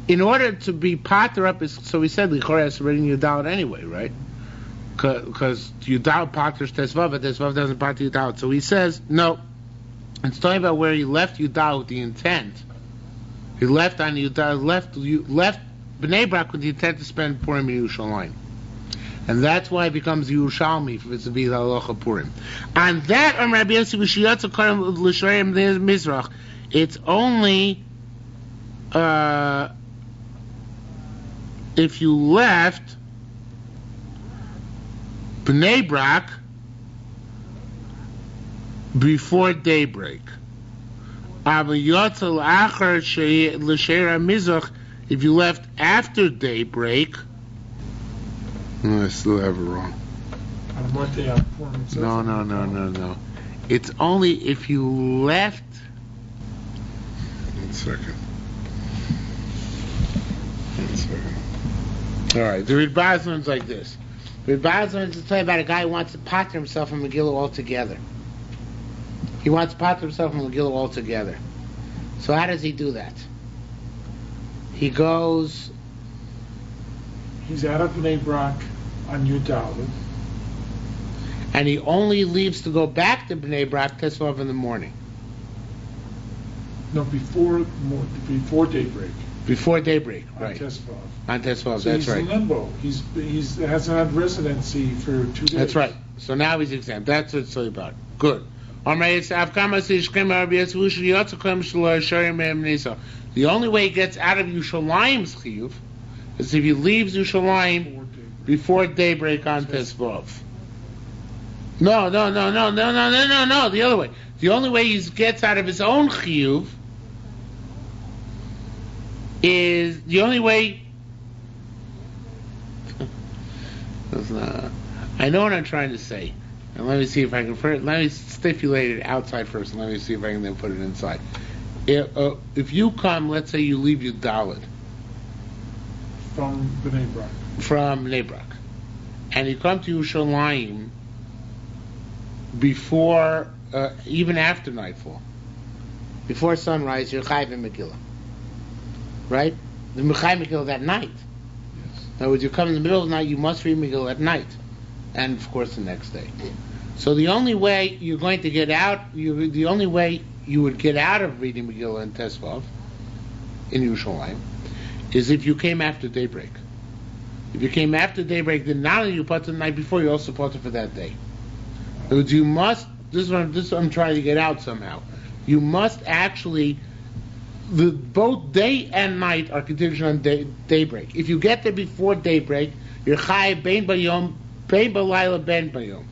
in order to be pater up, so we said Lichor has already Yudalit anyway, right? Because Yudalit paters Tesvav, but Tesvav doesn't pater Yudalit. So he says no. It's talking about where he left Yudalit with the intent. He left on Yudalit, left Bnei Brak with the intent to spend Purim in Yerushalayim. And that's why it becomes Yerushalmi if it's a B'il Halacha Purim. And that, Rabbi Yossi B'shiyatza Karim L'Shoyim Mizrach, it's only if you left Bnei Brak before daybreak. If you left after daybreak, I still have it wrong. No. It's only if you left. 1 second. All right, the Ridbaz one's like this. The Ridbaz one's talking about a guy who wants to pater himself from Megillah altogether. He wants to pater himself from Megillah altogether. So how does he do that? He goes. He's out of Bnei Brak on Yudalit. And he only leaves to go back to Bnei Brak Tesvav in the morning. No, before daybreak. Before daybreak, On right? Tesvav. On Tesvav, So that's he's right. in limbo. He's hasn't had residency for 2 days. That's right. So now he's exempt. That's what it's all about. Good. The only way he gets out of Yerushalayim's chiyuv is if he leaves Yerushalayim before daybreak on Tesvav. No. The other way. The only way he gets out of his own chiyuv is the only way. I know what I'm trying to say, and let me see if I can. Let me stipulate it outside first, and let me see if I can then put it inside. If you come, let's say you leave your Dalit From Bnei Brak. from Bnei Brak, and you come to Yerushalayim before, even after nightfall, before sunrise, you're chayiv in Megillah, right? The chayiv Megillah that night. Yes. In other words, you come in the middle of the night, you must read Megillah at night, and of course the next day. So the only way you're going to get out, the only way you would get out of reading Megillah and Tesvav in Yerushalayim is if you came after daybreak. If you came after daybreak, then not only you put the night before, you also put it for that day. In other words, you must. This is what I'm trying to get out somehow. You must actually. Both day and night are contingent on daybreak. If you get there before daybreak, you're chayiv bein bayom, bein balayla, bein bayom.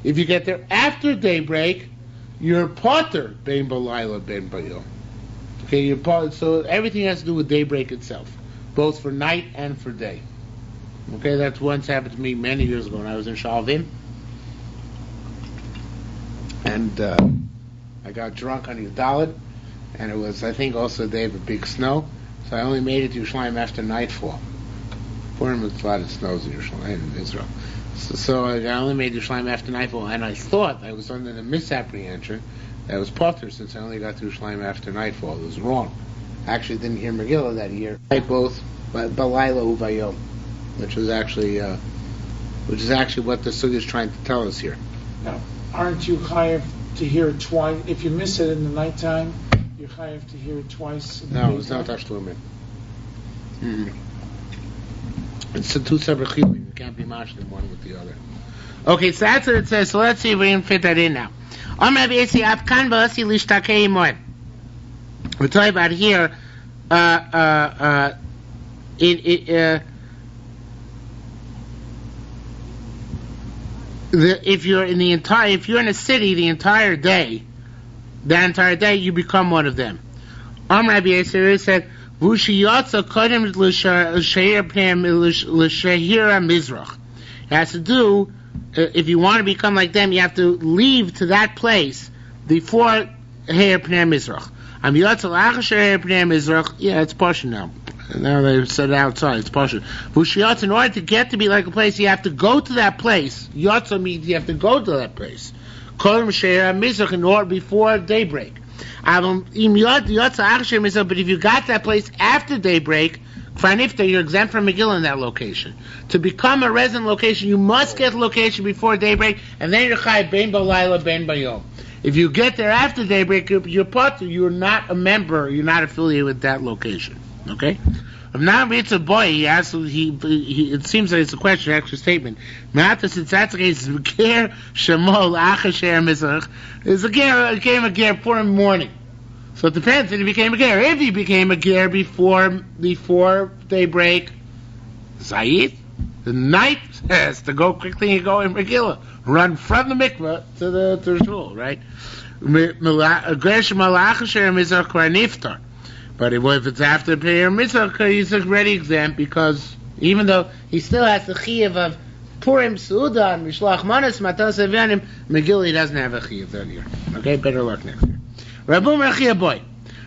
If you get there after daybreak, you're potter bein balayla, bein bayom. Okay, you're potter. So everything has to do with daybreak itself, both for night and for day. Okay, that's once happened to me many years ago when I was in Shalvim, and I got drunk on Yudalit. And it was, I think, also a day of a big snow. So I only made it to Yerushalayim after nightfall. Purim was a lot of snows in Yerushalayim, in Israel. So I only made Yerushalayim after nightfall. And I thought I was under the misapprehension that it was Potter since I only got to Yerushalayim after nightfall. It was wrong. I actually didn't hear Megillah that year. I both Balayla Uvayom, which is actually what the Sugya is trying to tell us here. Now, aren't you chayiv to hear it twice? If you miss it in the nighttime, you're chayiv to hear it twice. In the No, it's not Tashlumin. It's the two separate chiyuvim. You can't be matched in one with the other. Okay, so that's what it says. So let's see if we can fit that in now. We're talking about here. If you're in a city the entire day, you become one of them. Rabbi Yisrael said, "Vushiyatza kodem l'shehir pnei l'shehira mizrach." It has to do, if you want to become like them, you have to leave to that place before heir pnei mizrach. Yatza l'achar heir pnei mizrach. Yeah, it's partial now. Now they've said it outside. It's partial. Vushiyatza, in order to get to be like a place, you have to go to that place. Yatza means you have to go to that place. Kodem she'er mizrach in order before daybreak. But if you got that place after daybreak, you're exempt from Megillah in that location. To become a resident location, you must get the location before daybreak, and then you're chayiv bein balayla, bein bayom. If you get there after daybreak, you're potter. You're not a member. You're not affiliated with that location. Okay. Now it's a boy. He asks. It seems like it's a question, actual statement. Is a ger became a ger for in the morning. So it depends if he became a ger. If he became a ger before daybreak, Zayit, the night has to go quickly and go in Megillah. Run from the mikveh to the shul, right? But if it's after prayer mitzvah, he's already exempt because even though he still has the chiyuv of Purim, Suda, and Mishloach Manos, Matos Avyanim, Megillah, he doesn't have a chiyuv that year. Okay, better luck next year. Rabun Bar Chia boy.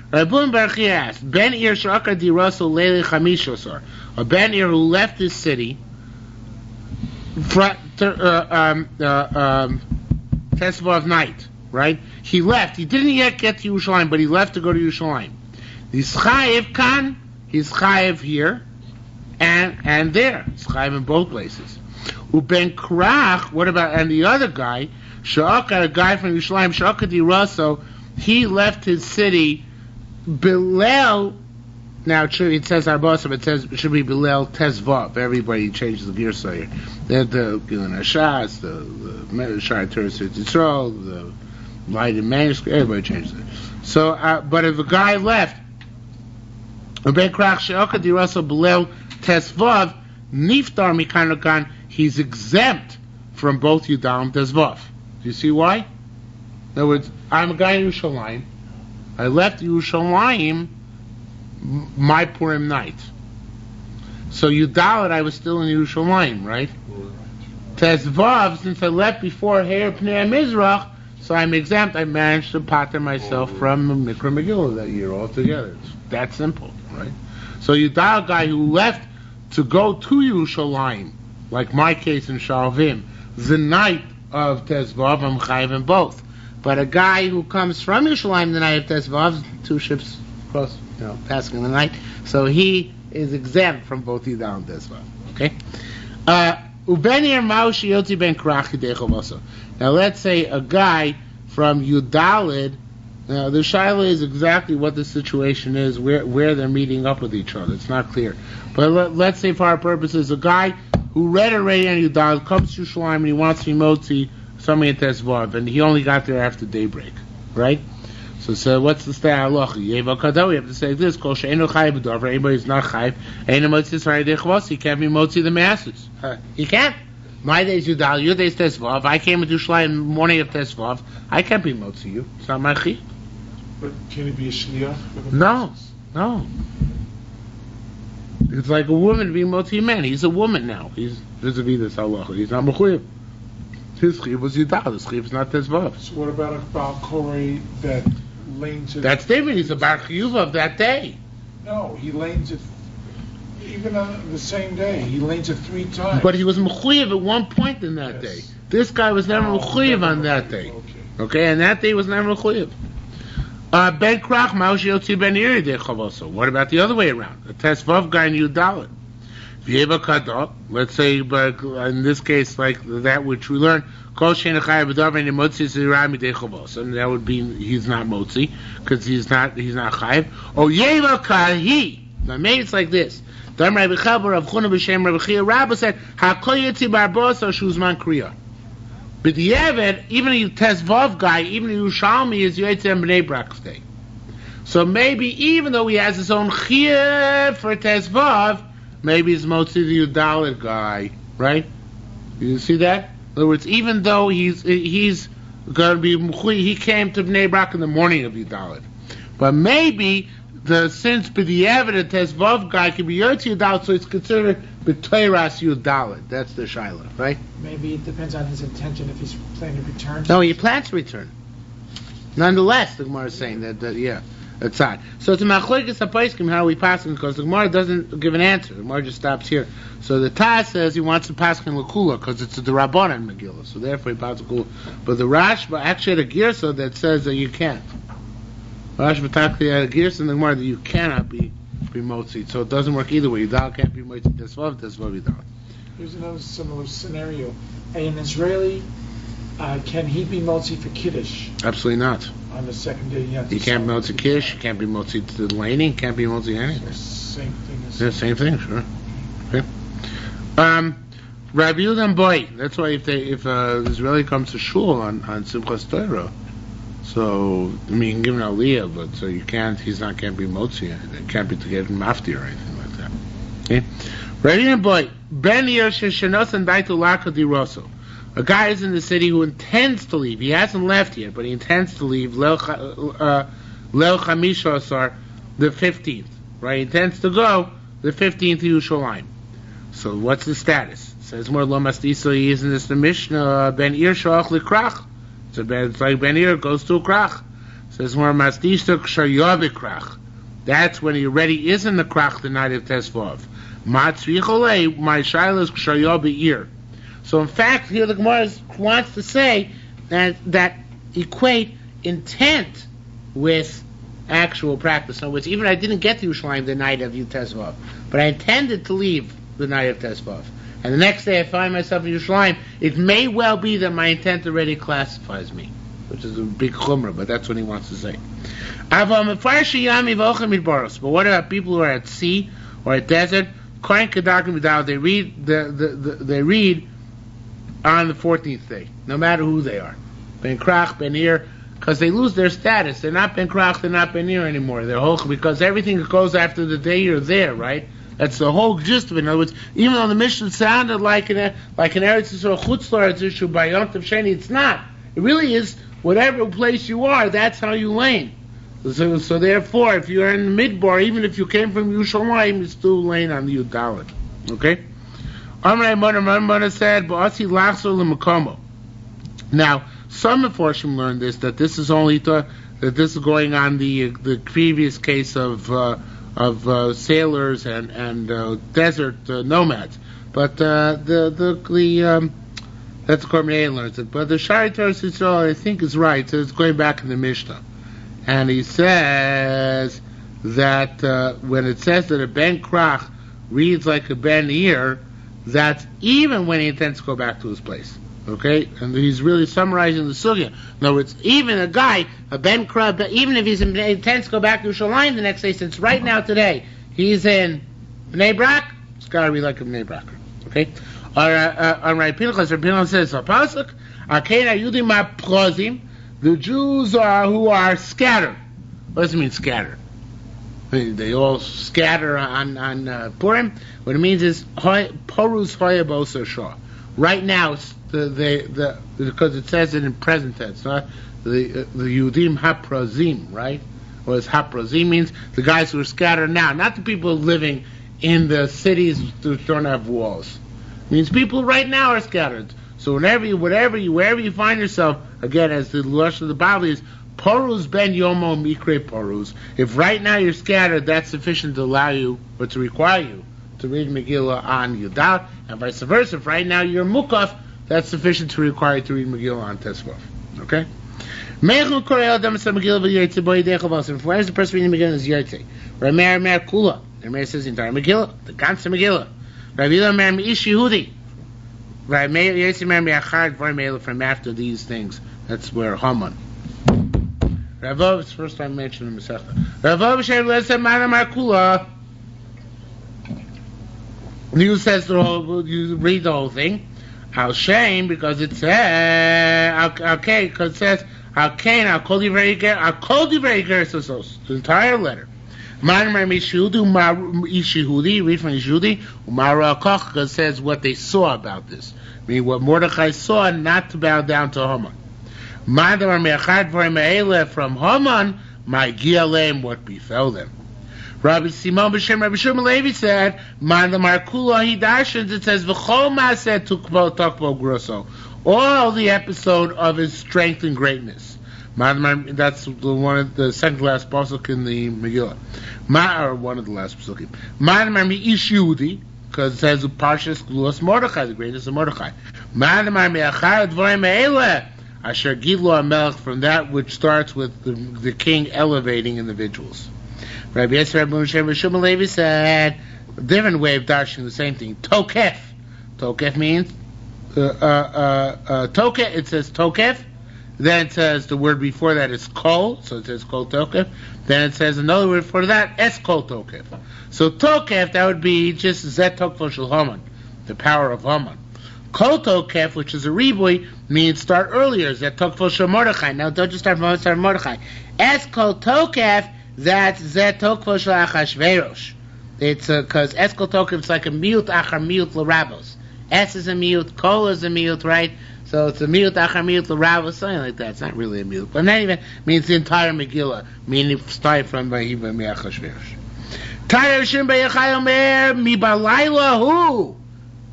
Rabun Bar Chia asked, Ben Ir Shaka Di Rasul Leili Chamishosar, a Ben Ir who left his city, festival of night, right? He left. He didn't yet get to Yerushalayim, but he left to go to Yerushalayim. He's chayiv kan, he's chayiv here, and there. He's chayiv in both places. Uben krach, what about, and the other guy, Sha'aka, a guy from Yerushalayim, Sha'aka di Raso, he left his city Bilel, now it says Arbosim, it should be Bilel Tezvav. Everybody changes the gear here. The Gilin Hashas, the Shai Teres Yisrael, the Lighted Manuscript, everybody changes it. So, but if a guy left, Ben Krach She'oka Di Russell Bilel Tezvav, Niftar Mikanokan, he's exempt from both Yudal and Tezvav. Do you see why? In other words, I'm a guy in Yerushalayim. I left Yerushalayim my Purim night. So Yudalit, I was still in Yerushalayim, right? Tezvav, since I left before Heir Pnei Mizrach, so I'm exempt. I managed to pater myself from Mikra Megillah that year altogether. It's that simple, right? So Yudalit guy who left to go to Yerushalayim, like my case in Shalvim, the night of Tezvav, I'm chayiv in both. But a guy who comes from Yerushalayim the night of Tezvav, two ships cross, passing in the night, so he is exempt from both Yudal and Tezvav. Okay? Now let's say a guy from Yudalid. Now the shaila is exactly what the situation is, where they're meeting up with each other. It's not clear. But let's say for our purposes, a guy who read already on Yudalid comes to Yerushalayim and he wants to be motzi something in Tezvav, and he only got there after daybreak, right? So what's the stay halacha? Yeval Kadol, we have to say this: Kol she'eino chayiv b'davar, anybody who's not chayiv, eino motzi tzarei dechvos, he can't be motzi the masses. He can't. My day's Yudal, your day's Tezvav. I came into Yerushalayim in the morning of Tezvav. I can't be motzi you. It's not my chiyuv. But can he be a shliach for the No, masses? no. It's like a woman being motzi a man. He's a woman now. He's vis-a-vis this halacha. He's not mechuyev. His chiyuv was Yudal. His chiyuv is not Tezvav. So what about a Baal Korei that lanes it? That's different. He's a bar chiyuv of that day. No, he lanes it even on the same day. He lanes it 3 times. But he was mechuyev at one point in that day. This guy was never mechuyev on that day. Okay, and that day was never mechuyev. Ben Krach, Maushi Yotzi Ben Iri de Chavoso. What about the other way around? A Tezvav guy in Yudalit. V'yeva Kadot, let's say, but in this case, like that which we learned, Kol Shein Chayv B'davar and Motzi Zirami de Chavoso. And that would be, he's not Motzi, because he's not Chayv. Oh, Yeva Kahi. Now maybe it's like this. Dam Rabbi Chabar of Chuna B'Shem Rabbi Chia Rabba said, HaKol Yotzi Barbosa Shuzman Kriya. But the Yevet, even a Tezvav guy, even a Yerushalmi is Yotzei B'nei Brak's day. So maybe even though he has his own Chiyah for Tezvav, maybe he's mostly the Yudalit guy, right? You see that? In other words, even though he's going to be, he came to Bnei Brak in the morning of Yudalit. But maybe since B'di'evet a Tezvav guy can be Yotzei Yudalit, so it's considered B'toiras Yudalit. That's the Shaila, right? Maybe it depends on his intention if he's planning to return. No, he plans to return. Nonetheless, the Gemara is saying that yeah, that's odd. So it's a machlokes hapaiskim how we pass him, because the Gemara doesn't give an answer. The Gemara just stops here. So the Taz says he wants to pass him l'kula because it's a Rabbanan Megillah, so therefore he passes l'kula. But the Rashba actually had a girsa that says that you can't. Rashba Takli had a girsa in the Gemara that you cannot be motzi, so it doesn't work either way. Yudal can't be motzi Tezvav Yudal. Here's another similar scenario. An Israeli, can he be motzi for Kiddush Absolutely not. On the second day, yeah. You can't be motzi Kish, you can't be motzi to the laning, can't be motzi anything. Same thing as... Yeah, same thing, sure. Okay. Rabbi Yudan Boy, that's why if Israeli comes to shul on Simchas Torah, so I mean, you can give an aliyah, but so you can't. Can't be motzi. It can't be to get mafti or anything like that. Okay. Rabbi Yudan Boy, Ben Yershenos and Daitu Laka Di Rosso. A guy is in the city who intends to leave. He hasn't left yet, but he intends to leave. Lel Chamisha Asar, the 15th. Right? He intends to go the 15th to Yerushalayim. So what's the status? It says more Lo Mastiso. He is in this the Mishnah Ben Ir Shoach Likrach. So it's like Ben Ir goes to a krach. It says more Mastiso Kshayav Krach. That's when he already is in the krach the night of Tesvav. Matzrichole, my shaila is Kshayav Ir. So in fact, here the Gemara wants to say that equate intent with actual practice. In other words, even I didn't get to Yerushalayim the night of Tezvav, but I intended to leave the night of Tezvav. And the next day I find myself in Yerushalayim, it may well be that my intent already classifies me. which is a big chumrah, but that's what he wants to say. But what about people who are at sea or at desert? They read they read on the 14th day, no matter who they are. Ben Krach, Ben Ir, because they lose their status. They're not Ben Krach, they're not Ben Ir anymore. They're whole, because everything that goes after the day you're there, right? That's the whole gist of it. In other words, even though the Mishnah sounded like an Eretz Yisrael Chutzlar issue by Yom Tov Sheni, it's not. It really is whatever place you are, that's how you lane. So therefore, if you're in the Midbar, even if you came from Yerushalayim, you still lane on the Yudalit. Okay? Amrei Mona said, "Ba'asi lachzor l'makomo." Now, some Meforshim learned this, that this is only that this is going on the previous case of sailors and desert nomads, but that's Korban learns it. But the Shari Torah Yisrael, I think, is right. So it's going back in the Mishnah, and he says that when it says that a Ben Krach reads like a Ben Ir, that's even when he intends to go back to his place. Okay, and he's really summarizing the sugya. In other words, even a guy, a Ben Krach, even if he intends to go back to Yerushalayim the next day, since right now today he's in Bnei Brak, it's got to be like a Bnei Brak. Okay, on Rabbi Pinchas says, "Pasuk, Akena Yudim Prozim." The Jews are who are scattered. What does it mean scattered? They all scatter on Purim. What it means is Porus Hoyabos Shah. Right now, because it says it in present tense, the Yudim Haprazim, right? What Haprazim means? The guys who are scattered now, not the people living in the cities who don't have walls. It means people right now are scattered. So wherever you find yourself, again, as the Lush of the Bible is, Porus ben yomo mikre porus. If right now you're scattered, that's sufficient to allow you, or to require you, to read Megillah on Yudat, and vice versa. If right now you're mukaf, that's sufficient to require you to read Megillah on Tesvav. Okay? Where is the person reading Megillah is Yertze? Rameir Mer Kula. Rameir says the entire Megillah, the ganze Megillah. Ravila Mer Ish Yehudi. Rameir Yertze Mer Me'achar Dvar Me'ela, from after these things. That's where Haman. Ravav, it's the first time mentioned in Masechta. Ravav Shem Lesem Mana Mar Kula. You says you read the whole thing. Al Shem, because it says, okay, because it says, Al Kain, Al Kol Divrei Gersos, the entire letter. Man Mar Mishihudi, read from Yishihudi, Umara Koch, because it says what they saw about this. I mean, what Mordechai saw, not to bow down to Haman. Man Mar Me'achad V'rei Me'ele, from Haman, my Gialem, what befell them. Rabbi Simon B'Shem Rabbi Shmuel Levi said, "Man the Markula he darshans." It says, "V'chol Maaseh Tukbo Grosso." All the episode of his strength and greatness. That's the second to last pasuk in the Megillah. Or one of the last pasukim. Man Mar Ish Yehudi, because it says Parshas Gluas Mordechai, the greatness of Mordechai. Man Mar Me'achar Dvorei Me'ele, Asher Gidlo HaMelech, from that which starts with the king elevating individuals. Rabbi Yisrael Rabbi Shmuel Levi said a different way of dashing the same thing. Tokef. Tokef means tokef. It says tokef. Then it says the word before that is kol, so it says kol tokef. Then it says another word for that, es kol tokef. So tokef, that would be just zet tokfo shel Haman, the power of Haman. Kol tokef, which is a ribui, means start earlier, zet tokfo shel Mordechai. Now don't just start from Mordechai. Es kol tokef, that's zet tokfo shel Achashverosh. It's because es kol tokef is like a miut achar miut l'rabos. Es is a miut, kol is a miut, right? So it's a miut achar miut l'rabos, something like that. It's not really a miut, but not even means the entire Megillah, meaning start from Vahiva me'achashverosh. Tayar Shim B'Yachai Omer mi balayla hu.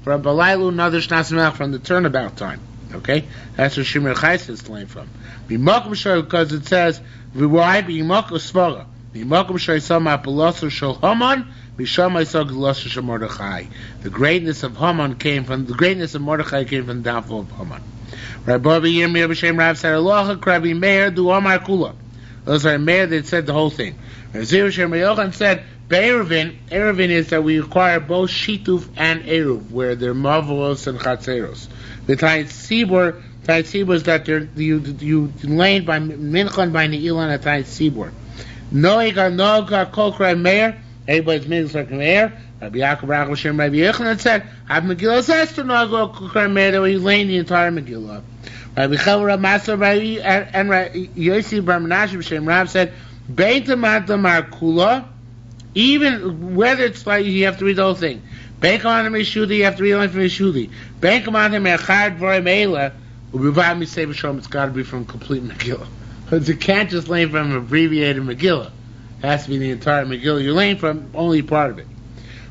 From balaylu another shnas melech, from the turnabout time. Okay, that's where Shimon Chais is claimed from. B'makom shor, because it says v'wai b'makom svara. B'makom shor yisam apolosu shel Haman. The greatness of Haman came from the greatness of Mordechai came from the downfall of Haman. Rabbi Yirmiyah B'Shem Rav said, "Aloha Rabbi Meir du Amar Kula." Those are Meir that said the whole thing. Rabbi Shem Yochanan said, "Eruvin is that we require both shituf and eruv, where they're marvelous and chatzeros. The time Sibur Tait Sibor is that you lane by Mincha by Ne'ilah and Tait Sibor. Noga Kolkrai Meir, everybody's meaning like Meir. Rabbi Yaakov Rach Hashem Rabbi Yochanan said, "Have Megillah Esther Noga Kolkrai Meir." That we lane the entire Megillah. Rabbi Chavra Master Rabbi and Yossi Bar Menashe B'Shem Rab said, "Beita Mata Markula." Even whether it's like you have to read the whole thing. Benkaman Meshudi, you have to read only from Meshudi. Benkaman Mechad Vorim Eila, Ubivad Misei B'Shalom, it's got to be from complete Megillah. Because you can't just lane from an abbreviated Megillah. It has to be the entire Megillah. You're laying from only part of it.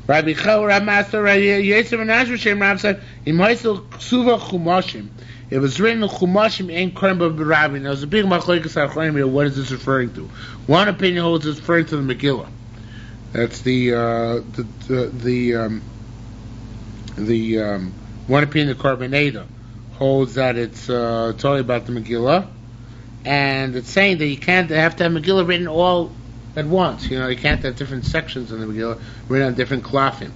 Rabbi Chau, Rabbi Master, Rabbi Yosef Menashe Shem Rab said, "In Moisel Ksuva Chumashim." It was written in Chumashim in Korban B'Rabbi. Now, there's a big machlokes Achronim here. What is this referring to? One opinion holds it's referring to the Megillah. That's the one opinion, the Korban Eda, holds that it's totally about the Megillah, and it's saying that you can't have to have Megillah written all at once. You know, you can't have different sections in the Megillah written on different klafim.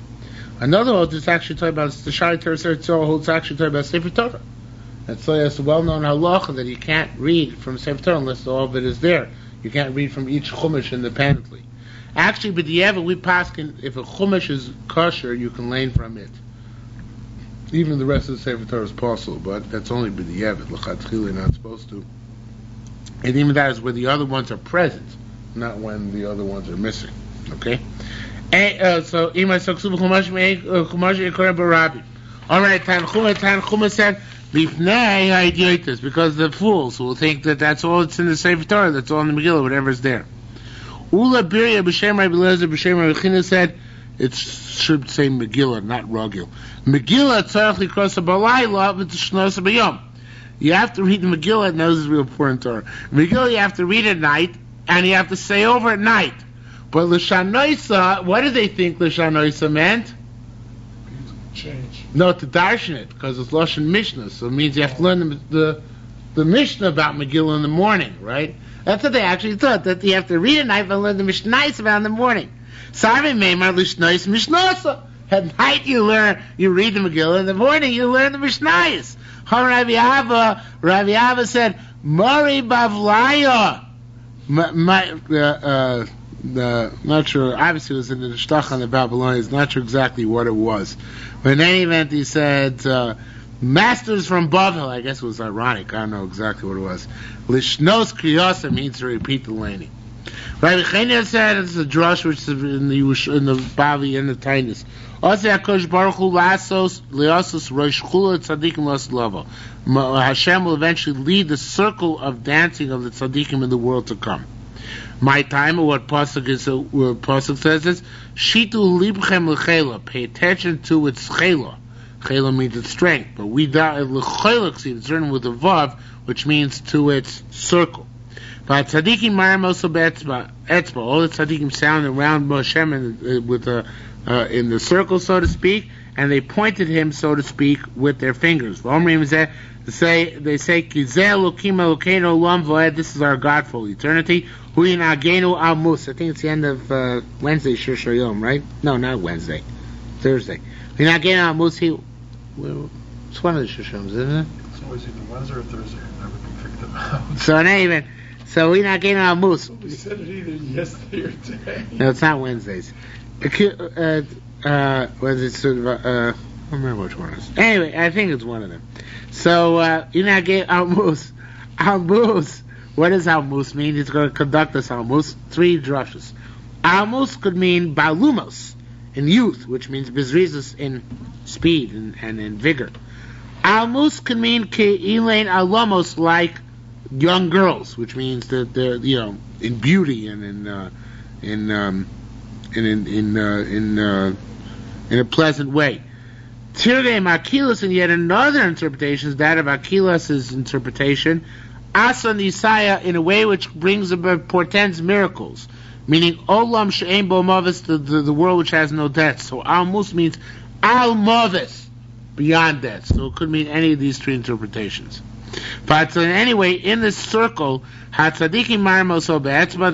Another holds it's actually talking about the Shari Torah holds actually talking about Sefer Torah. That's so it's a well-known halacha that you can't read from Sefer Torah unless all of it is there. You can't read from each chumash independently. Actually, but we paskin, if a chumash is kosher, you can lane from it. Even the rest of the Sefer Torah is possible, but that's only b'diavad. L'chatchila, you're not supposed to. And even that is where the other ones are present, not when the other ones are missing. Okay? So, imay saksuv chumash yikorim b'Rabbi. All right, Tanchuma said, b'fnei ha'idiotis, because the fools will think that that's all that's in the Sefer Torah, that's all in the Megillah, whatever is there. Ula Birya b'Shem Rabbi Eliezer b'Shem Rabbi China said it should say Megillah, not Ragil. Megillah tzarich likrosa b'layla v'tishnosa b'yom. You have to read the Megillah, and this is real important Torah. Megillah you have to read at night, and you have to say over at night. But l'shanoisa, what did they think l'shanoisa meant? Change. No, to darshan it, because it's Lashon Mishnah, so it means you have to learn the Mishnah about Megillah in the morning, right? That's what they actually thought, that you have to read at night and learn the Mishnayos about in the morning. Sorry, Meimar Lishnayos Mishnasa. At night you read the Megillah, in the morning you learn the Mishnayos. Rav Ava said, Mari Bavlaya. Not sure, obviously it was in the Shtach on the Babylonians, not sure exactly what it was. But in any event, he said, masters from Bavel, I guess it was ironic, I don't know exactly what it was. Lishnos Kriyasa means to repeat the laning. Rabbi Chenia said it's a drush which is in the Bavi and the Tainus. Also, HaKadosh Baruch Hu Leasos Rosh Chula Tzadikim Las Lava. Hashem will eventually lead the circle of dancing of the Tzadikim in the world to come. My time, what Pasuk says is, Shitu Libchem L'Chela, pay attention to its Chela. Chela means its strength, but we L'Chela, it's written with a Vav, which means to its circle. But tzaddikim maram also be'etzba, all the tzaddikim sound around Moshe in the circle, so to speak, and they pointed him, so to speak, with their fingers. They say, Kizeh Elokim Elokeinu Olam V'ed, this is our God for eternity. Hu Yinagenu Al Mus. I think it's the end of Wednesday, Shir Shayom, right? No, not Wednesday. Thursday. Hu Yinagenu Al Mus. It's one of the Shir Shayoms, isn't it? It's always either Wednesday or Thursday. I never can figure them out. So in any event, so we're not getting our moose. We said it either yesterday or today. No, it's not Wednesdays. Wednesday, I don't remember which one it is. Anyway, I think it's one of them. So you're not getting our moose. Our moose. What does our moose mean? He's going to conduct us our moose. 3 drushes. Our moose could mean balumos in youth, which means bizrizos in speed and in vigor. Our moose could mean ke'ilein alomos, like young girls, which means that they're in beauty and in a pleasant way. Tirgei Akilas, and yet another interpretation is that of Akilas' interpretation, Asa Nisaya, in a way which portends miracles, meaning Olam She'ein Bo Mavis, the world which has no death. So Al Mus means Al Mavis, beyond death. So it could mean any of these 3 interpretations. But anyway, in this circle, Hatzadikim Marimoso Be'etzba,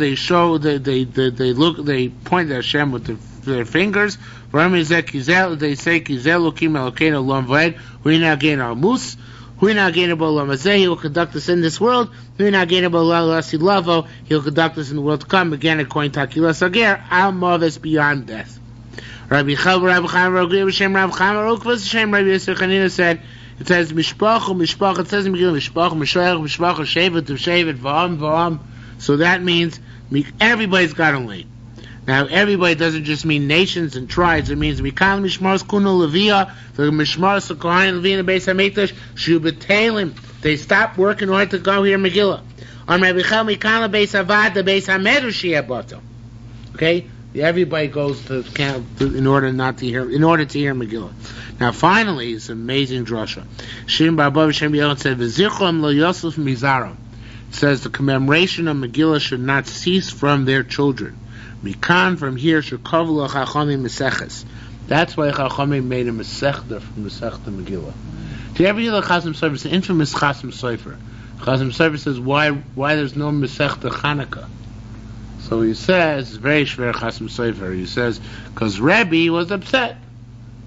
they point at Hashem with their fingers. They say Kizel Lokim Elokeinu Olam V'ed. We now gain our Mus. Hu nagenu b'olam hazeh, he will conduct us in this world. Hu nagenu b'olam l'asid lavo, he will conduct us in the world to come. Again, according to Akilas Ager, al mavis beyond death. Rabbi Chaim, Rabbi B'Shem, Rabbi Chaim, B'Shem, Rabbi Yisrael Chanina said, it says mishpach, it says in Megillah, mishpach, shevet, v'am. So that means everybody's got a lane. Now, everybody doesn't just mean nations and tribes. It means mikal mishmars kuno levia, the mishmars of Kohanim levia and Beis Hamikdash shubetalim. They stopped work in order to go here Megillah. On Rabbi Chel mikal Beis Avad, the Beis Hamedrash shiabato. Okay, everybody goes to camp in order to hear Megillah. Now, finally, it's an amazing drasha. Shim Barbav Shem Yelon said, "V'zichron lo Yosef mizaram." It says the commemoration of Megillah should not cease from their children. Mikan, from here, shekavlu chachamim meseches. That's why chachamim made a mesechta from Mesechta Megillah. Do you ever hear the Chasam Sofer? It's the infamous Chasam Sofer. Chasam Sofer says why there's no Mesechta Chanukah. So he says, very shver Chasam Sofer. He says because Rebbe was upset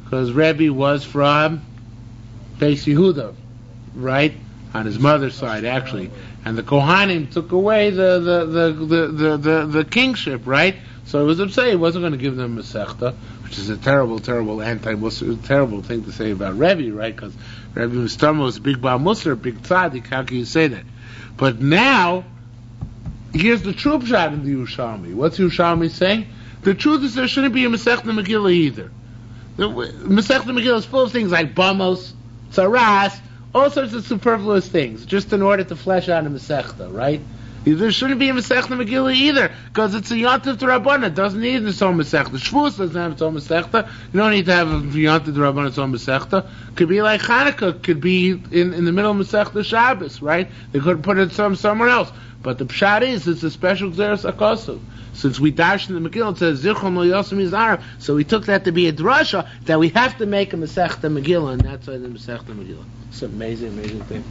because Rebbe was from Beis Yehuda, right, on his mother's side actually. And the Kohanim took away the kingship, right? So he was upset. He wasn't going to give them Masechta, which is a terrible, terrible anti-Muslim, terrible thing to say about Rebbe, right? Because Rebbe Mustama was a big Baal Musar, a big tzaddik. How can you say that? But now, here's the true shot in the Yerushalmi. What's Yerushalmi saying? The truth is there shouldn't be a Masechta Megillah either. The Masechta Megillah is full of things like Bamos, Tzaras, all sorts of superfluous things, just in order to flesh out a Masechta, right? There shouldn't be a Masechta Megillah either, because it's a Yontif D'Rabbanan. It doesn't need its own Masechta. Shavuos doesn't have its own Masechta. You don't need to have a Yontif D'Rabbanan its own Masechta. Could be like Hanukkah, could be in the middle of Masechta Shabbos, right? They could put it somewhere else. But the pshat is, it's a special Xeris Akosu. Since we dash in the Megillah, it says, Zichron lo Yosem Mizarav, so we took that to be a drasha, that we have to make a Masechta Megillah, and that's why the Masechta Megillah. It's an amazing, amazing thing.